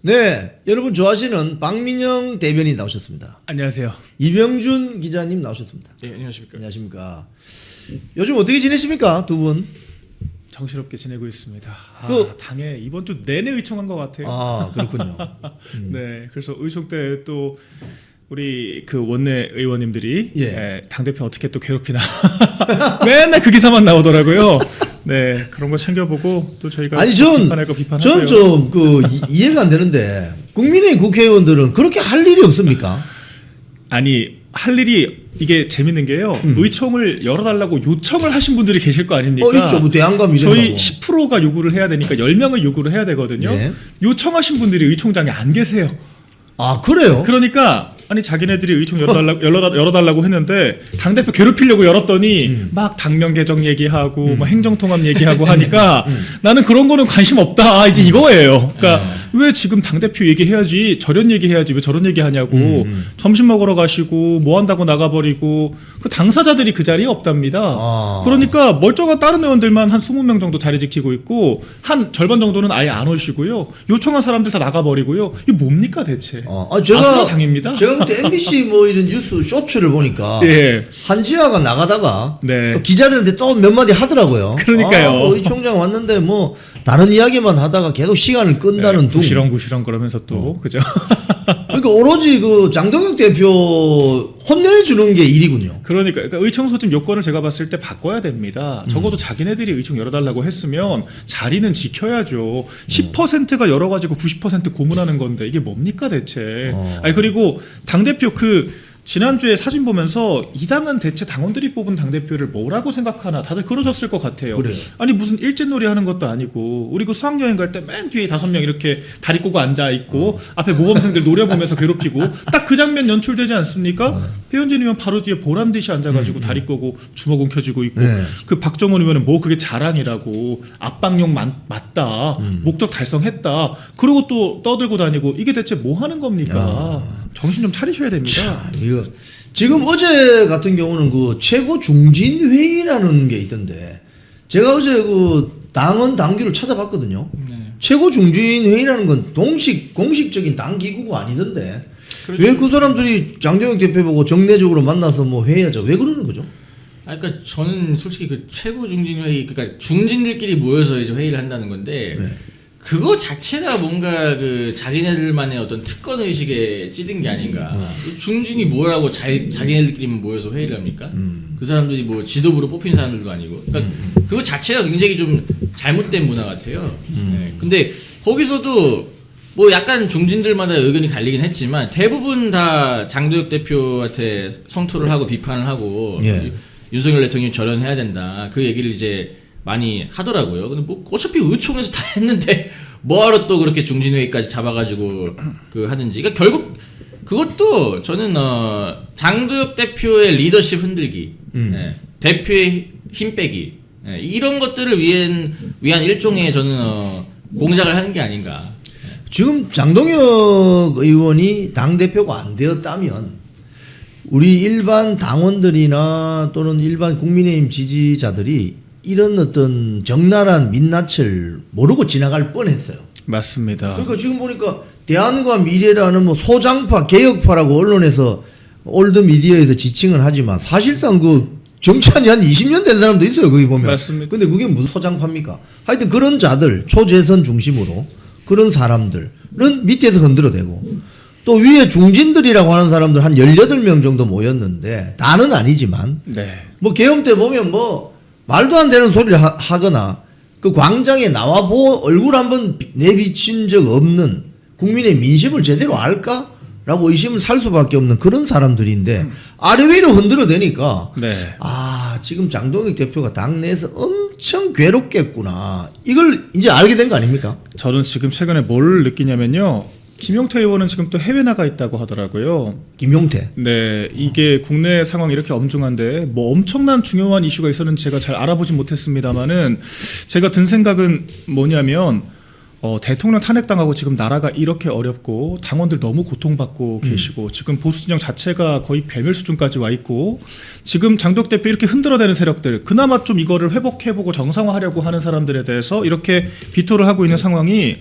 네, 여러분 좋아하시는 박민영 대변인 나오셨습니다. 안녕하세요. 이병준 기자님 나오셨습니다. 네, 안녕하십니까. 안녕하십니까. 요즘 어떻게 지내십니까, 두 분? 정신없게 지내고 있습니다. 당에 이번 주 내내 의총한 것 같아요. 아, 그렇군요. 네, 그래서 의총 때 또 우리 그 원내 의원님들이 당 대표 어떻게 또 괴롭히나 맨날 그 기사만 나오더라고요. 네, 그런 거 챙겨보고 또 저희가 아니 비판할 거 비판하고요. 전 좀 이해가 안 되는데 국민의 국회의원들은 그렇게 할 일이 없습니까? 아니 할 일이 이게 재밌는 게요. 의총을 열어달라고 요청을 하신 분들이 계실 거 아닙니까? 있죠. 뭐 대안감 이런 저희 10%가 요구를 해야 되니까 10명을 요구를 해야 되거든요. 네. 요청하신 분들이 의총장에 안 계세요. 아, 그래요? 그러니까 아니 자기네들이 의총 열어달라고 했는데 당대표 괴롭히려고 열었더니 막 당면 개정 얘기하고 막 행정통합 얘기하고 하니까 나는 그런 거는 관심 없다 이제 이거예요. 그러니까 왜 지금 당대표 얘기해야지 저런 얘기해야지 왜 저런 얘기하냐고 점심 먹으러 가시고 뭐 한다고 나가버리고 그 당사자들이 그 자리에 없답니다. 그러니까 멀쩡한 다른 의원들만 한 20명 정도 자리 지키고 있고 한 절반 정도는 아예 안 오시고요. 요청한 사람들 다 나가버리고요. 이게 뭡니까 대체? 제가 장입니다. 제가 그때 MBC 뭐 이런 뉴스 쇼츠를 보니까 예. 한지아가 나가다가 네. 또 기자들한테 또 몇 마디 하더라고요. 그러니까요. 의총장 왔는데 뭐 다른 이야기만 하다가 계속 시간을 끈다는 둥. 구시렁구시렁 그러면서 또 그죠? 그러니까 오로지 그 장동혁 대표 혼내주는 게 일이군요. 그러니까 의총 소집 요건을 제가 봤을 때 바꿔야 됩니다. 적어도 자기네들이 의총 열어달라고 했으면 자리는 지켜야죠. 10%가 열어가지고 90% 고문하는 건데 이게 뭡니까 대체? 아니 그리고 당 대표 지난주에 사진 보면서 이 당은 대체 당원들이 뽑은 당대표를 뭐라고 생각하나 다들 그러셨을 것 같아요. 그래요. 아니 무슨 일진놀이 하는 것도 아니고 우리 그 수학여행 갈 때 맨 뒤에 5명 이렇게 다리 꼬고 앉아있고 앞에 모범생들 노려보면서 괴롭히고 딱 그 장면 연출되지 않습니까? 배현진이면 바로 뒤에 보란듯이 앉아가지고 다리 꼬고 주먹 움켜쥐고 있고 그 박정원 의원은 뭐 그게 자랑이라고 압박용 맞다 목적 달성했다 그러고 또 떠들고 다니고 이게 대체 뭐 하는 겁니까? 정신 좀 차리셔야 됩니다. 이거 지금 어제 같은 경우는 그 최고 중진 회의라는 게 있던데 제가 어제 그 당원 당규를 찾아봤거든요. 최고 중진 회의라는 건 공식적인 당 기구가 아니던데 그렇죠. 왜 그 사람들이 장동혁 대표 보고 정례적으로 만나서 뭐 회의하자 왜 그러는 거죠? 그러니까 저는 솔직히 그 최고 중진 회의 그러니까 중진들끼리 모여서 이제 회의를 한다는 건데 그거 자체가 뭔가 그 자기네들만의 어떤 특권 의식에 찌든 게 아닌가. 중진이 뭐라고 자기네들끼리만 모여서 회의를 합니까? 그 사람들이 뭐 지도부로 뽑힌 사람들도 아니고. 그러니까 그거 자체가 굉장히 좀 잘못된 문화 같아요. 네. 근데 거기서도 뭐 약간 중진들마다 의견이 갈리긴 했지만 대부분 다 장도혁 대표한테 성토를 하고 비판을 하고 윤석열 대통령이 절연해야 된다. 그 얘기를 이제 많이 하더라고요. 근데 뭐 어차피 의총에서 다 했는데 뭐하러 또 그렇게 중진회의까지 잡아가지고 그 하는지. 그러니까 결국 그것도 저는 장도혁 대표의 리더십 흔들기, 대표의 힘 빼기 이런 것들을 위한 일종의 저는 공작을 하는 게 아닌가. 지금 장동혁 의원이 당대표가 안 되었다면 우리 일반 당원들이나 또는 일반 국민의힘 지지자들이 이런 어떤 적나라한 민낯을 모르고 지나갈 뻔했어요. 맞습니다. 그러니까 지금 보니까 대안과 미래라는 뭐 소장파, 개혁파라고 언론에서 올드 미디어에서 지칭을 하지만 사실상 그 정치한지 한 20년 된 사람도 있어요. 거기 보면. 맞습니다. 근데 그게 무슨 소장파입니까? 하여튼 그런 자들, 초재선 중심으로 그런 사람들은 밑에서 흔들어대고 또 위에 중진들이라고 하는 사람들 한 18명 정도 모였는데 다는 아니지만 뭐 계엄 때 보면 뭐 말도 안 되는 소리를 하거나 그 광장에 나와 얼굴 한번 내비친 적 없는 국민의 민심을 제대로 알까? 라고 의심을 살 수밖에 없는 그런 사람들인데 아래 위로 흔들어대니까 지금 장동혁 대표가 당내에서 엄청 괴롭겠구나. 이걸 이제 알게 된 거 아닙니까? 저는 지금 최근에 뭘 느끼냐면요. 김용태 의원은 지금 또 해외 나가 있다고 하더라고요. 김용태. 네, 이게 국내 상황이 이렇게 엄중한데 뭐 엄청난 중요한 이슈가 있었는지 제가 잘 알아보진 못했습니다만은 제가 든 생각은 뭐냐면 대통령 탄핵당하고 지금 나라가 이렇게 어렵고 당원들 너무 고통받고 계시고 지금 보수 진영 자체가 거의 괴멸 수준까지 와 있고 지금 장덕 대표 이렇게 흔들어대는 세력들 그나마 좀 이거를 회복해보고 정상화하려고 하는 사람들에 대해서 이렇게 비토를 하고 있는 상황이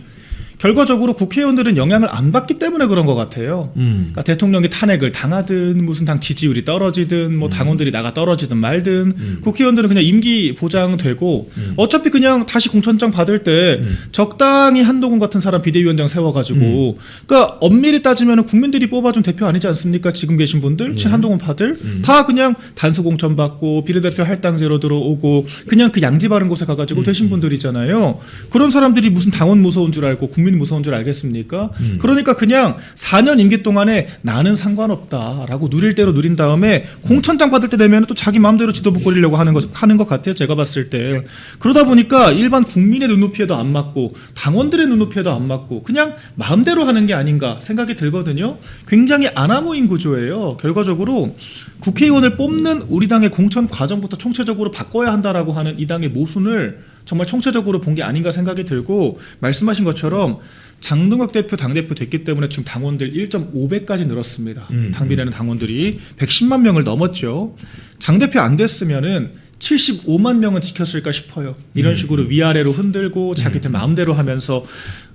결과적으로 국회의원들은 영향을 안 받기 때문에 그런 것 같아요. 그러니까 대통령이 탄핵을 당하든 무슨 당 지지율이 떨어지든 뭐 당원들이 나가 떨어지든 말든 국회의원들은 그냥 임기 보장되고 어차피 그냥 다시 공천장 받을 때 적당히 한동훈 같은 사람 비대위원장 세워가지고 그러니까 엄밀히 따지면 국민들이 뽑아준 대표 아니지 않습니까? 지금 계신 분들 한동훈 파들 다 그냥 단수 공천 받고 비례대표 할당제로 들어오고 그냥 그 양지 바른 곳에 가가지고 되신 분들이잖아요. 그런 사람들이 무슨 당원 무서운 줄 알고 국민 무서운 줄 알겠습니까? 그러니까 그냥 4년 임기 동안에 나는 상관없다라고 누릴 대로 누린 다음에 공천장 받을 때 되면 또 자기 마음대로 지도부 꾸리려고 하는 것 같아요. 제가 봤을 때. 그러다 보니까 일반 국민의 눈높이에도 안 맞고 당원들의 눈높이에도 안 맞고 그냥 마음대로 하는 게 아닌가 생각이 들거든요. 굉장히 아나무인 구조예요. 결과적으로 국회의원을 뽑는 우리 당의 공천 과정부터 총체적으로 바꿔야 한다라고 하는 이 당의 모순을 정말 총체적으로 본 게 아닌가 생각이 들고 말씀하신 것처럼 장동혁 대표 당대표 됐기 때문에 지금 당원들 1.5배까지 늘었습니다. 당비례는 당원들이 110만 명을 넘었죠. 장 대표 안 됐으면은 75만 명은 지켰을까 싶어요. 이런 식으로 위아래로 흔들고 자기들 마음대로 하면서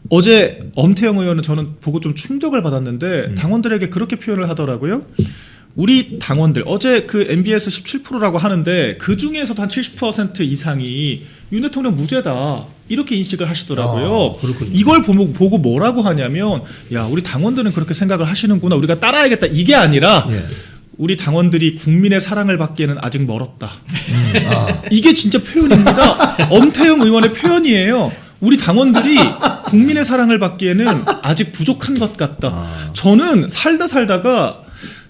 어제 엄태영 의원은 저는 보고 좀 충격을 받았는데 당원들에게 그렇게 표현을 하더라고요. 우리 당원들 어제 그 MBS 17%라고 하는데 그 중에서도 한 70% 이상이 윤 대통령 무죄다 이렇게 인식을 하시더라고요. 그렇군요. 이걸 보고 뭐라고 하냐면 야 우리 당원들은 그렇게 생각을 하시는구나 우리가 따라야겠다 이게 아니라 예. 우리 당원들이 국민의 사랑을 받기에는 아직 멀었다. 이게 진짜 표현입니다. 엄태영 의원의 표현이에요. 우리 당원들이 국민의 사랑을 받기에는 아직 부족한 것 같다. 저는 살다가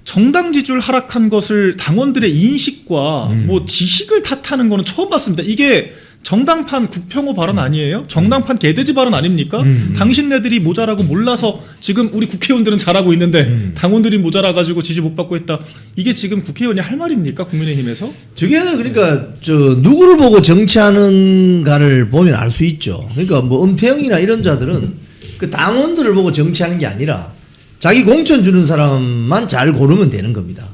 정당 지지율 하락한 것을 당원들의 인식과 뭐 지식을 탓하는 거는 처음 봤습니다. 이게 정당판 국평호 발언 아니에요? 정당판 개돼지 발언 아닙니까? 당신네들이 모자라고 몰라서 지금 우리 국회의원들은 잘하고 있는데 당원들이 모자라가지고 지지 못 받고 있다. 이게 지금 국회의원이 할 말입니까? 국민의힘에서? 저게 그러니까 누구를 보고 정치하는가를 보면 알 수 있죠. 그러니까 뭐 엄태영이나 이런 자들은 그 당원들을 보고 정치하는 게 아니라 자기 공천 주는 사람만 잘 고르면 되는 겁니다.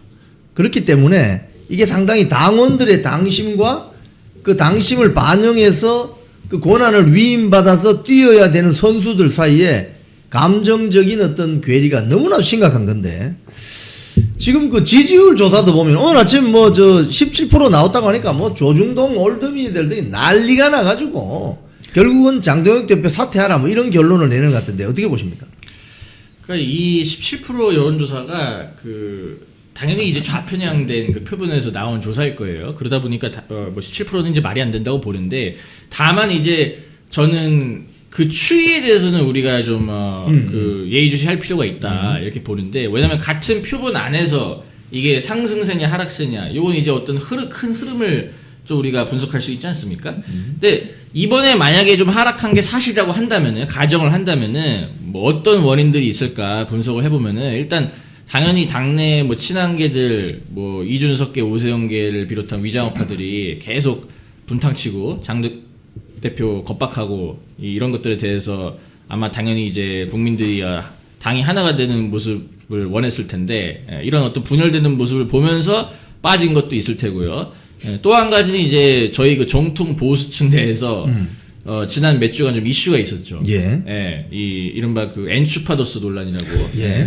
그렇기 때문에 이게 상당히 당원들의 당심과 그 당심을 반영해서 그 권한을 위임받아서 뛰어야 되는 선수들 사이에 감정적인 어떤 괴리가 너무나 심각한 건데 지금 그 지지율 조사도 보면 오늘 아침 뭐 17% 나왔다고 하니까 뭐 조중동 올드미들 등이 난리가 나가지고 결국은 장동혁 대표 사퇴하라 뭐 이런 결론을 내는 것 같은데 어떻게 보십니까? 그러니까 이 17% 여론조사가 당연히 이제 좌편향된 그 표본에서 나온 조사일 거예요. 그러다 보니까 뭐 17%는 이제 말이 안 된다고 보는데 다만 이제 저는 그 추이에 대해서는 우리가 좀 그 예의주시할 필요가 있다 이렇게 보는데 왜냐하면 같은 표본 안에서 이게 상승세냐 하락세냐 이건 이제 어떤 큰 흐름을 좀 우리가 분석할 수 있지 않습니까? 근데 이번에 만약에 좀 하락한 게 사실이라고 한다면은 가정을 한다면은 뭐 어떤 원인들이 있을까 분석을 해보면은 일단 당연히 당내 뭐 친한계들 뭐 이준석계 오세훈계를 비롯한 위장업파들이 계속 분탕치고 장 대표 겁박하고 이런 것들에 대해서 아마 당연히 이제 국민들이 당이 하나가 되는 모습을 원했을 텐데 이런 어떤 분열되는 모습을 보면서 빠진 것도 있을 테고요. 또 한 가지는 이제 저희 그 정통 보수층 내에서 지난 몇 주간 좀 이슈가 있었죠. 예. 이 이른바 그 엔추파도스 논란이라고. 예.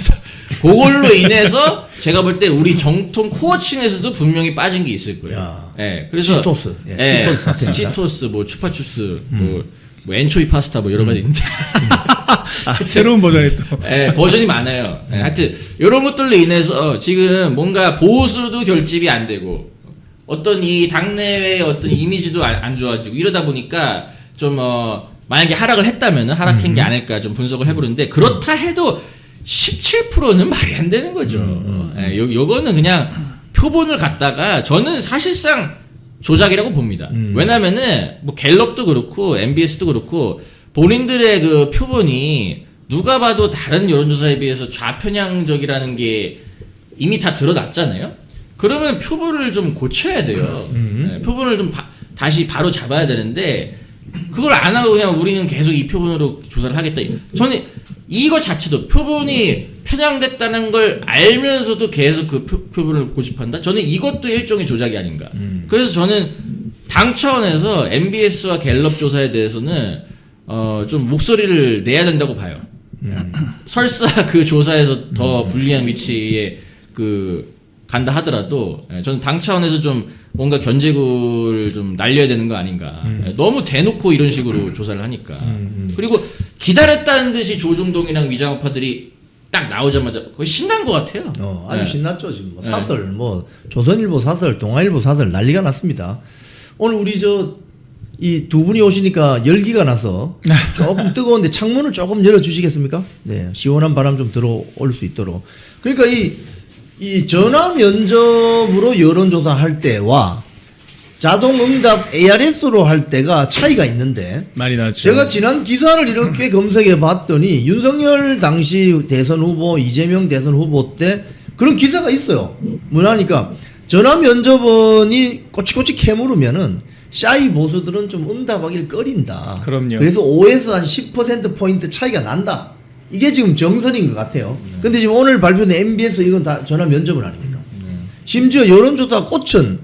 그걸로 인해서 제가 볼 때 우리 정통 코어층에서도 분명히 빠진 게 있을 거예요. 그래서 치토스. 치토스. 치토스, 뭐 추파추스, 뭐 엔초이 파스타 뭐 여러 가지 있는데. 새로운 버전이 또. 버전이 많아요. 하여튼 이런 것들로 인해서 지금 뭔가 보수도 결집이 안 되고 어떤 이 당내의 어떤 이미지도 안 좋아지고 이러다 보니까 좀 만약에 하락을 했다면은 하락한 게 아닐까 좀 분석을 해보는데 그렇다 해도 17%는 말이 안 되는 거죠. 요거는 그냥 표본을 갖다가 저는 사실상 조작이라고 봅니다. 왜냐면은 뭐 갤럽도 그렇고 MBS도 그렇고 본인들의 그 표본이 누가 봐도 다른 여론조사에 비해서 좌편향적이라는 게 이미 다 드러났잖아요. 그러면 표본을 좀 고쳐야 돼요. 표본을 좀 다시 바로 잡아야 되는데 그걸 안 하고 그냥 우리는 계속 이 표본으로 조사를 하겠다. 저는 이거 자체도 표본이 편향됐다는 걸 알면서도 계속 그 표본을 고집한다. 저는 이것도 일종의 조작이 아닌가. 그래서 저는 당 차원에서 MBS와 갤럽 조사에 대해서는 좀 목소리를 내야 된다고 봐요. 설사 그 조사에서 더 불리한 위치에 간다 하더라도 저는 당 차원에서 좀 뭔가 견제구를 좀 날려야 되는 거 아닌가. 너무 대놓고 이런 식으로 조사를 하니까. 그리고 기다렸다는 듯이 조중동이랑 위장업파들이 딱 나오자마자 거의 신난 것 같아요. 아주 신났죠 지금. 사설, 조선일보 사설, 동아일보 사설 난리가 났습니다. 오늘 우리 이 두 분이 오시니까 열기가 나서 조금 뜨거운데 창문을 조금 열어주시겠습니까? 네, 시원한 바람 좀 들어올 수 있도록. 그러니까 이 전화 면접으로 여론조사 할 때와 자동응답 ARS로 할 때가 차이가 있는데 많이 나죠. 제가 지난 기사를 이렇게 검색해 봤더니 윤석열 당시 대선 후보, 이재명 대선 후보 때 그런 기사가 있어요. 뭐냐니까 전화 면접원이 꼬치꼬치 캐물으면은 샤이 보수들은 좀 응답하기를 꺼린다. 그럼요. 그래서 5에서 한 10%포인트 차이가 난다. 이게 지금 정설인 것 같아요. 근데 지금 오늘 발표된 MBS 이건 다 전화 면접을 아닙니까? 심지어 여론조사 꽃은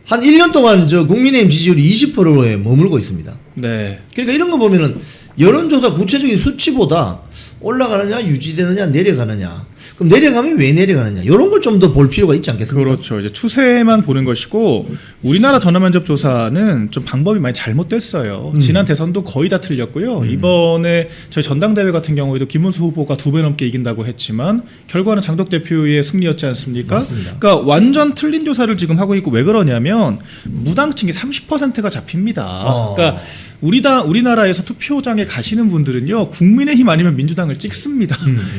한 1년 동안 국민의힘 지지율이 20%에 머물고 있습니다. 네. 그러니까 이런 거 보면은 여론조사 구체적인 수치보다 올라가느냐 유지되느냐 내려가느냐 그럼 내려가면 왜 내려가느냐 이런 걸 좀 더 볼 필요가 있지 않겠습니까? 그렇죠. 이제 추세만 보는 것이고 우리나라 전화면접 조사는 좀 방법이 많이 잘못됐어요. 지난 대선도 거의 다 틀렸고요. 이번에 저희 전당대회 같은 경우에도 김문수 후보가 2배 넘게 이긴다고 했지만 결과는 장덕 대표의 승리였지 않습니까? 맞습니다. 그러니까 완전 틀린 조사를 지금 하고 있고 왜 그러냐면 무당층이 30%가 잡힙니다. 그러니까 우리나라에서 투표장에 가시는 분들은요 국민의힘 아니면 민주당을 찍습니다.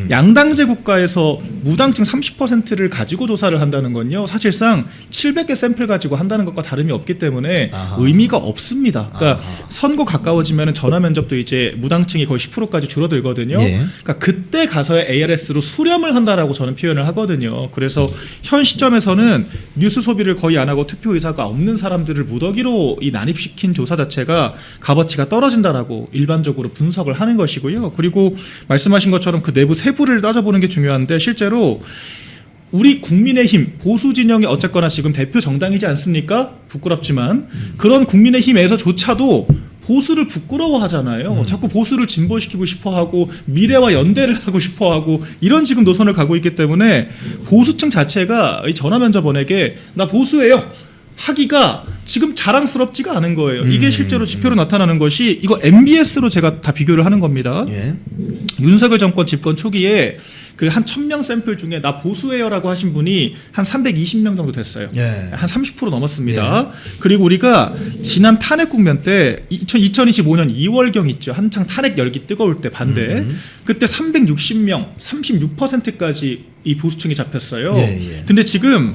양당제 국가에서 무당층 30%를 가지고 조사를 한다는 건요 사실상 700개 샘플 가지고 한다는 것과 다름이 없기 때문에 의미가 없습니다. 그러니까 선거 가까워지면 전화 면접도 이제 무당층이 거의 10%까지 줄어들거든요. 예. 그러니까 그때 가서의 ARS로 수렴을 한다라고 저는 표현을 하거든요. 그래서 현 시점에서는 뉴스 소비를 거의 안 하고 투표 의사가 없는 사람들을 무더기로 이 난입시킨 조사 자체가 값어치가 떨어진다라고 일반적으로 분석을 하는 것이고요. 그리고 말씀하신 것처럼 그 내부 세부를 따져보는 게 중요한데 실제로 우리 국민의힘 보수 진영이 어쨌거나 지금 대표 정당이지 않습니까? 부끄럽지만 그런 국민의힘에서조차도 보수를 부끄러워하잖아요. 자꾸 보수를 진보시키고 싶어하고 미래와 연대를 하고 싶어하고 이런 지금 노선을 가고 있기 때문에 보수층 자체가 이 전화면접원에게 나 보수예요 하기가 지금 자랑스럽지가 않은 거예요. 이게 실제로 지표로 나타나는 것이 이거 MBS로 제가 다 비교를 하는 겁니다. 예. 윤석열 정권 집권 초기에 그 한 1000명 샘플 중에 나 보수예요라고 하신 분이 한 320명 정도 됐어요. 예. 한 30% 넘었습니다. 그리고 우리가 지난 탄핵 국면 때 2025년 2월경 있죠. 한창 탄핵 열기 뜨거울 때 반대. 그때 360명, 36%까지 이 보수층이 잡혔어요. 예. 근데 지금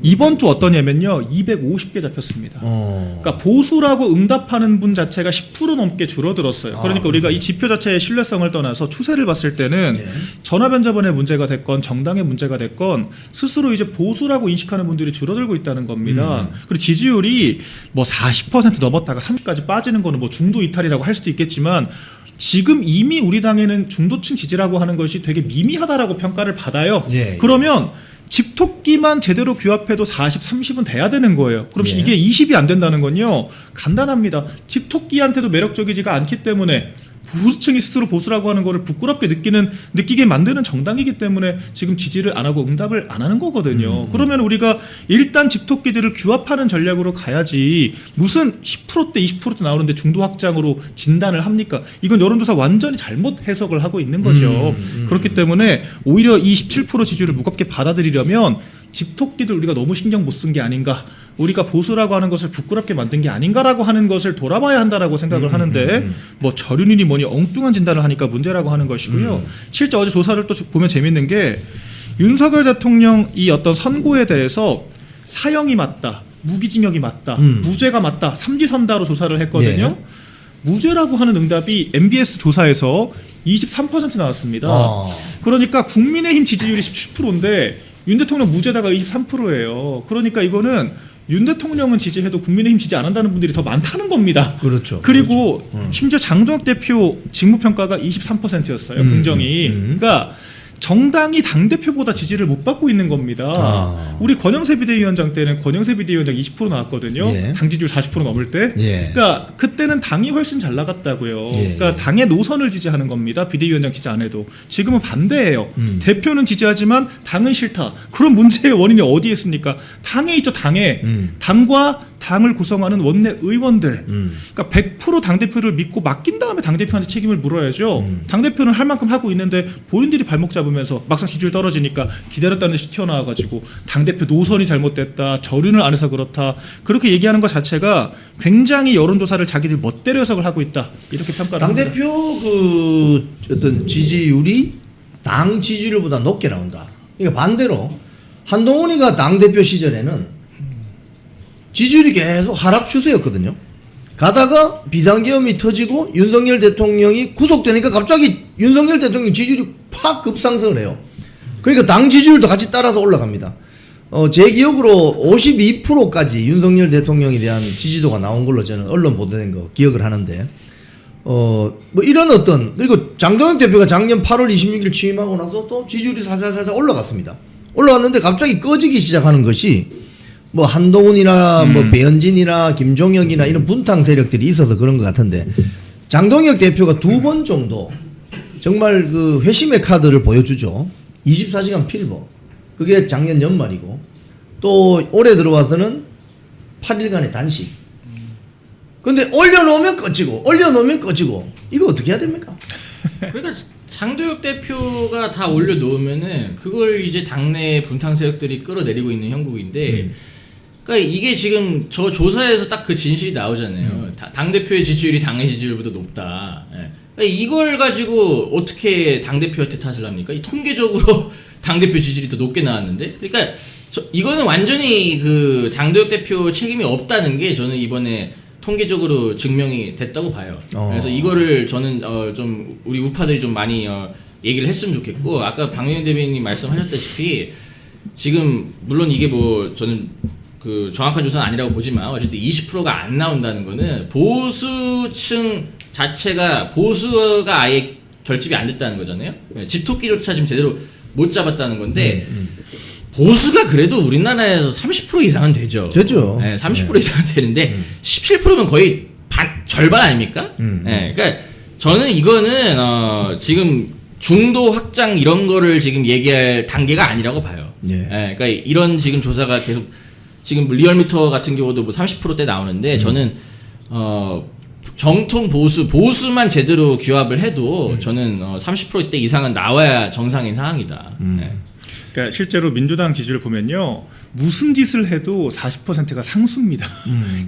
이번 주 어떠냐면요 250개 잡혔습니다. 그러니까 보수라고 응답하는 분 자체가 10% 넘게 줄어들었어요. 그러니까 우리가 이 지표 자체의 신뢰성을 떠나서 추세를 봤을 때는 전화면접원의 문제가 됐건 정당의 문제가 됐건 스스로 이제 보수라고 인식하는 분들이 줄어들고 있다는 겁니다. 그리고 지지율이 뭐 40% 넘었다가 30까지 빠지는 거는 뭐 중도 이탈이라고 할 수도 있겠지만 지금 이미 우리 당에는 중도층 지지라고 하는 것이 되게 미미하다라고 평가를 받아요. 예. 그러면 집토끼만 제대로 규합해도 40, 30은 돼야 되는 거예요. 그럼 예. 이게 20이 안 된다는 건요. 간단합니다. 집토끼한테도 매력적이지가 않기 때문에 보수층이 스스로 보수라고 하는 거를 부끄럽게 느끼게 만드는 정당이기 때문에 지금 지지를 안 하고 응답을 안 하는 거거든요. 그러면 우리가 일단 집토끼들을 규합하는 전략으로 가야지 무슨 10%대 20%대 나오는데 중도 확장으로 진단을 합니까? 이건 여론조사 완전히 잘못 해석을 하고 있는 거죠. 그렇기 때문에 오히려 이 17% 지지율을 무겁게 받아들이려면 집토끼들 우리가 너무 신경 못 쓴 게 아닌가, 우리가 보수라고 하는 것을 부끄럽게 만든 게 아닌가라고 하는 것을 돌아봐야 한다라고 생각을 하는데 뭐 저륜이니 뭐니 엉뚱한 진단을 하니까 문제라고 하는 것이고요. 실제 어제 조사를 또 보면 재밌는 게 윤석열 대통령 이 어떤 선고에 대해서 사형이 맞다, 무기징역이 맞다, 무죄가 맞다, 삼지선다로 조사를 했거든요. 무죄라고 하는 응답이 MBS 조사에서 23% 나왔습니다. 그러니까 국민의힘 지지율이 17%인데 윤 대통령 무죄다가 23%예요. 그러니까 이거는 윤 대통령은 지지해도 국민의힘 지지 안 한다는 분들이 더 많다는 겁니다. 그렇죠. 그리고 심지어 장동혁 대표 직무평가가 23%였어요. 긍정이. 그러니까 정당이 당대표보다 지지를 못 받고 있는 겁니다. 우리 권영세 비대위원장 때는 권영세 비대위원장 20% 나왔거든요. 예. 당 지지율 40% 넘을 때. 예. 그러니까 그때는 당이 훨씬 잘 나갔다고요. 예. 그러니까 당의 노선을 지지하는 겁니다. 비대위원장 지지 안 해도. 지금은 반대예요. 대표는 지지하지만 당은 싫다. 그런 문제의 원인이 어디에 있습니까? 당에 있죠. 당에. 당과 당을 구성하는 원내 의원들. 그러니까 100% 당대표를 믿고 맡긴 다음에 당대표한테 책임을 물어야죠. 당대표는 할 만큼 하고 있는데 본인들이 발목 잡으면서 막상 지지율 떨어지니까 기다렸다는 듯이 튀어나와가지고 당대표 노선이 잘못됐다. 절윤을 안 해서 그렇다. 그렇게 얘기하는 것 자체가 굉장히 여론조사를 자기들 멋대로 해석을 하고 있다. 이렇게 평가를 합니다. 당대표 그 어떤 지지율이 당 지지율보다 높게 나온다. 그러니까 반대로 한동훈이가 당대표 시절에는 지지율이 계속 하락 추세였거든요. 가다가 비상계엄이 터지고 윤석열 대통령이 구속되니까 갑자기 윤석열 대통령 지지율이 팍 급상승을 해요. 그러니까 당 지지율도 같이 따라서 올라갑니다. 제 기억으로 52%까지 윤석열 대통령에 대한 지지도가 나온 걸로 저는 언론 보도된 거 기억을 하는데, 뭐 이런 어떤, 그리고 장동혁 대표가 작년 8월 26일 취임하고 나서 또 지지율이 살살살살 올라갔습니다. 올라갔는데 갑자기 꺼지기 시작하는 것이 뭐 한동훈이나 뭐 배현진이나 김종혁이나 이런 분탕 세력들이 있어서 그런 것 같은데, 장동혁 대표가 2번 정도 정말 그 회심의 카드를 보여주죠. 24시간 필버. 그게 작년 연말이고, 또 올해 들어와서는 8일간의 단식. 근데 올려놓으면 꺼지고 올려놓으면 꺼지고, 이거 어떻게 해야 됩니까? 그러니까 장도혁 대표가 다 올려놓으면은 그걸 이제 당내 분탕 세력들이 끌어내리고 있는 형국인데, 그러니까 이게 지금 저 조사에서 딱 그 진실이 나오잖아요. 당 대표의 지지율이 당의 지지율보다 높다. 예. 그러니까 이걸 가지고 어떻게 당 대표한테 탓을 합니까? 이 통계적으로 당 대표 지지율이 더 높게 나왔는데, 그러니까 이거는 완전히 그 장도혁 대표 책임이 없다는 게 저는 이번에 통계적으로 증명이 됐다고 봐요. 그래서 이거를 저는 좀 우리 우파들이 좀 많이 얘기를 했으면 좋겠고, 아까 박명현 대변인님 말씀하셨다시피 지금 물론 이게 뭐 저는 그 정확한 조사는 아니라고 보지만 어쨌든 20%가 안 나온다는 거는 보수층 자체가 보수가 아예 결집이 안 됐다는 거잖아요. 집토끼조차 지금 제대로 못 잡았다는 건데, 보수가 그래도 우리나라에서 30% 이상은 되죠. 되죠. 네, 30% 이상은 되는데 17%면 거의 절반 아닙니까? 그러니까 저는 이거는 지금 중도 확장 이런 거를 지금 얘기할 단계가 아니라고 봐요. 그러니까 이런 지금 조사가 계속 지금 리얼미터 같은 경우도 뭐 30%대 나오는데, 저는 정통 보수만 제대로 규합을 해도 저는 30%대 이상은 나와야 정상인 상황이다. 그러니까 실제로 민주당 지지를 보면요, 무슨 짓을 해도 40%가 상수입니다.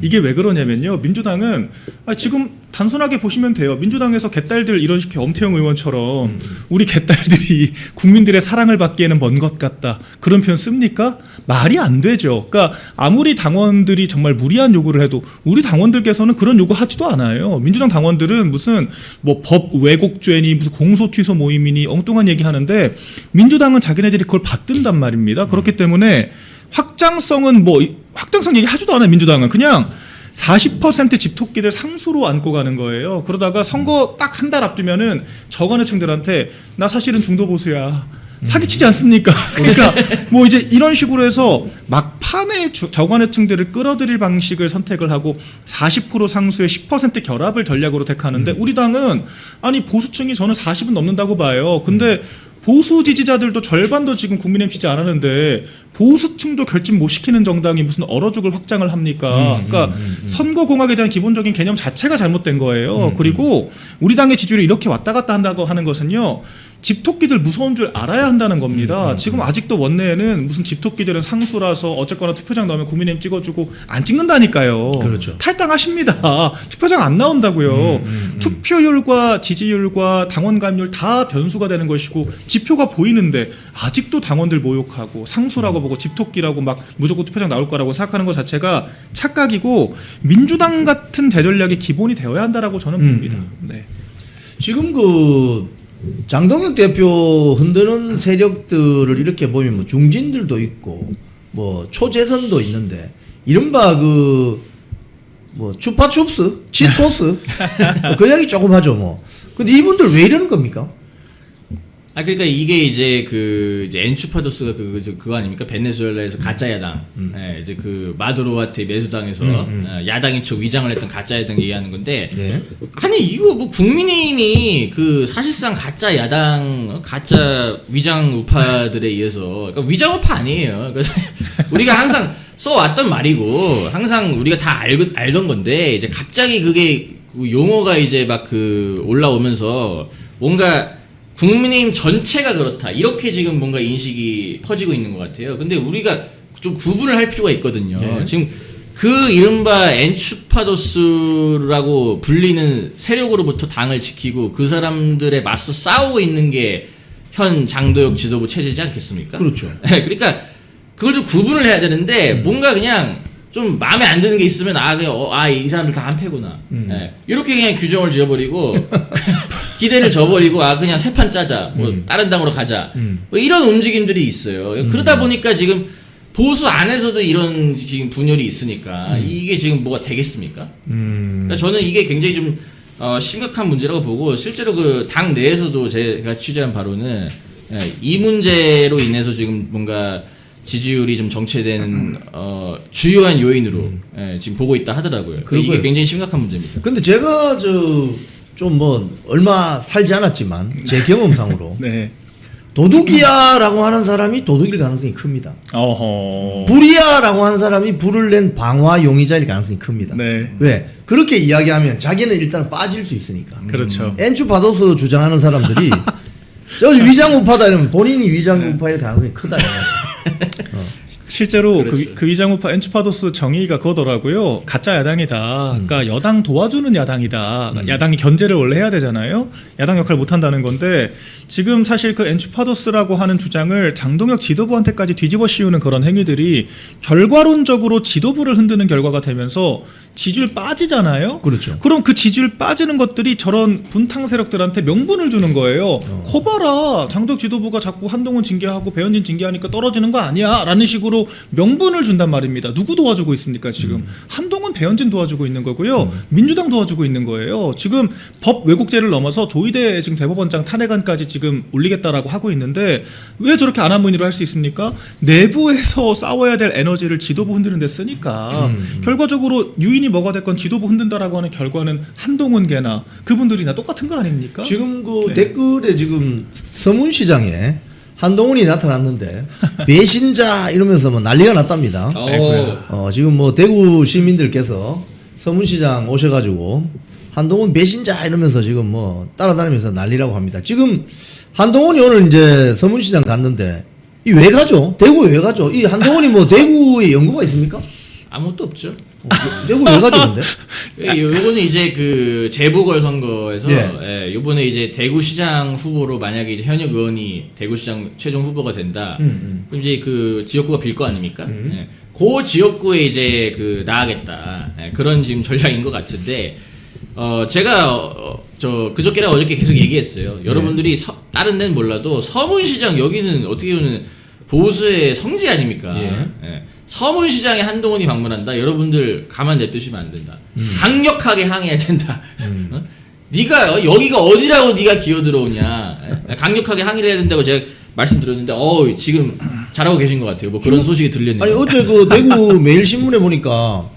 이게 왜 그러냐면요, 민주당은 지금 단순하게 보시면 돼요. 민주당에서 개딸들 이런 식의 엄태영 의원처럼 우리 개딸들이 국민들의 사랑을 받기에는 먼 것 같다, 그런 표현 씁니까? 말이 안 되죠. 그러니까 아무리 당원들이 정말 무리한 요구를 해도 우리 당원들께서는 그런 요구 하지도 않아요. 민주당 당원들은 무슨 뭐 법 왜곡죄니 무슨 공소취소 모임이니 엉뚱한 얘기 하는데, 민주당은 자기네들이 그걸 받든단 말입니다. 그렇기 때문에 확장성은 뭐 확장성 얘기 하지도 않아요. 민주당은 그냥 40% 집토끼들 상수로 안고 가는 거예요. 그러다가 선거 딱 한 달 앞두면은 저간의층들한테 나 사실은 중도 보수야, 사기치지 않습니까? 그러니까 뭐 이제 이런 식으로 해서 막판에 저간의층들을 끌어들일 방식을 선택을 하고 40% 상수의 10% 결합을 전략으로 택하는데, 우리 당은 아니 보수층이 저는 40은 넘는다고 봐요. 근데 보수 지지자들도 절반도 지금 국민의힘 지지 안 하는데 보수층도 결집 못 시키는 정당이 무슨 얼어죽을 확장을 합니까? 그러니까 선거공학에 대한 기본적인 개념 자체가 잘못된 거예요. 그리고 우리 당의 지지율이 이렇게 왔다 갔다 한다고 하는 것은요, 집토끼들 무서운 줄 알아야 한다는 겁니다. 지금 아직도 원내에는 무슨 집토끼들은 상수라서 어쨌거나 투표장 나오면 국민의힘 찍어주고 안 찍는다니까요. 그렇죠. 탈당하십니다. 투표장 안 나온다고요. 투표율과 지지율과 당원 가입률 다 변수가 되는 것이고, 지표가 보이는데 아직도 당원들 모욕하고 상수라고 보고 집토끼라고 막 무조건 투표장 나올 거라고 생각하는 것 자체가 착각이고, 민주당 같은 대전략이 기본이 되어야 한다라고 저는 봅니다. 네. 지금 그 장동혁 대표 흔드는 세력들을 이렇게 보면 뭐 중진들도 있고 뭐 초재선도 있는데, 이른바 그 뭐 추파춥스, 치토스 그 이야기 조금 하죠 뭐. 근데 이분들 왜 이러는 겁니까? 그러니까 이게 이제 이제 엔추파도스가 그거 아닙니까? 베네수엘라에서 가짜 야당, 예, 이제 그 마두로한테 매수당해서 야당인 척 위장을 했던 가짜 야당 얘기하는 건데, 네. 아니 이거 뭐 국민의힘이 그 사실상 가짜 야당, 가짜 위장 우파들에 의해서, 그러니까 위장 우파 아니에요. 그러니까 우리가 항상 써왔던 말이고, 항상 우리가 다 알던 건데, 이제 갑자기 그게 그 용어가 이제 막 올라오면서 뭔가 국민의힘 전체가 그렇다, 이렇게 지금 뭔가 인식이 퍼지고 있는 것 같아요. 근데 우리가 좀 구분을 할 필요가 있거든요. 네. 지금 그 이른바 엔추파도스라고 불리는 세력으로부터 당을 지키고 그 사람들에 맞서 싸우고 있는 게 현 장도혁 지도부 체제지 않겠습니까? 그렇죠. 그러니까 그걸 좀 구분을 해야 되는데, 뭔가 그냥 좀 마음에 안 드는 게 있으면 이 사람들 다 한패구나. 예, 이렇게 그냥 규정을 지어버리고 기대를 져버리고 그냥 새 판 짜자. 뭐 다른 당으로 가자. 뭐 이런 움직임들이 있어요. 그러다 보니까 지금 보수 안에서도 이런 지금 분열이 있으니까 이게 지금 뭐가 되겠습니까? 그러니까 저는 이게 굉장히 좀 심각한 문제라고 보고, 실제로 그 당 내에서도 제가 취재한 바로는 이 문제로 인해서 지금 뭔가 지지율이 좀 정체되는 주요한 요인으로 지금 보고 있다 하더라고요. 이게 굉장히 심각한 문제입니다. 근데 제가 좀 뭐 얼마 살지 않았지만 제 경험상으로 네. 도둑이야라고 하는 사람이 도둑일 가능성이 큽니다. 어허. 불이야라고 하는 사람이 불을 낸 방화 용의자일 가능성이 큽니다. 네. 왜? 그렇게 이야기하면 자기는 일단 빠질 수 있으니까. 그렇죠. 엔추파도스 주장하는 사람들이 저 위장 우파다 이러면 본인이 위장 우파일 가능성이 크다. 실제로 그렇죠. 그 위장우파 엔추파도스 정의가 그거더라고요. 가짜 야당이다. 그러니까 여당 도와주는 야당이다. 야당이 견제를 원래 해야 되잖아요. 야당 역할을 못 한다는 건데, 지금 사실 그 엔추파도스라고 하는 주장을 장동혁 지도부한테까지 뒤집어 씌우는 그런 행위들이 결과론적으로 지도부를 흔드는 결과가 되면서 지지율 빠지잖아요. 그렇죠. 그럼 그 지지율 빠지는 것들이 저런 분탕 세력들한테 명분을 주는 거예요. 코봐라, 장동혁 지도부가 자꾸 한동훈 징계하고 배현진 징계하니까 떨어지는 거 아니야? 라는 식으로 명분을 준단 말입니다. 누구 도와주고 있습니까 지금? 한동훈, 배현진 도와주고 있는 거고요. 민주당 도와주고 있는 거예요. 지금 법 왜곡죄를 넘어서 조희대 지금 대법원장 탄핵안까지 지금 올리겠다라고 하고 있는데, 왜 저렇게 안한무인으로 할 수 있습니까? 내부에서 싸워야 될 에너지를 지도부 흔드는 데 쓰니까 결과적으로 유인이 뭐가 됐건 지도부 흔든다라고 하는 결과는 한동훈계나 그분들이나 똑같은 거 아닙니까? 지금 댓글에 지금 서문시장에 한동훈이 나타났는데 배신자 이러면서 뭐 난리가 났답니다. 지금 뭐 대구 시민들께서 서문시장 오셔가지고 한동훈 배신자 이러면서 지금 뭐 따라다니면서 난리라고 합니다. 지금 한동훈이 오늘 이제 서문시장 갔는데 이 왜 가죠? 대구 왜 가죠? 이 한동훈이 뭐 대구에 연고가 있습니까? 아무것도 없죠. 대구 왜 가죠, 근데? 요거는 이제 그 재보궐선거에서 요번에 이제 대구시장 후보로 만약에 이제 현역 의원이 대구시장 최종 후보가 된다. 그럼 이제 그 지역구가 빌 거 아닙니까? 그 지역구에 이제 나가겠다. 그런 지금 전략인 것 같은데, 제가 그저께랑 어저께 계속 얘기했어요. 여러분들이 다른 데는 몰라도 서문시장 여기는 어떻게 보면 보수의 성지 아닙니까? 서문시장에 한동훈이 방문한다. 여러분들 가만 냅두시면 안 된다. 강력하게 항의해야 된다. 네가 여기가 어디라고 네가 기어 들어오냐? 강력하게 항의를 해야 된다고 제가 말씀드렸는데, 지금 잘하고 계신 것 같아요. 뭐 그런 소식이 들렸네요. 아니 어제 그 대구 매일신문에 보니까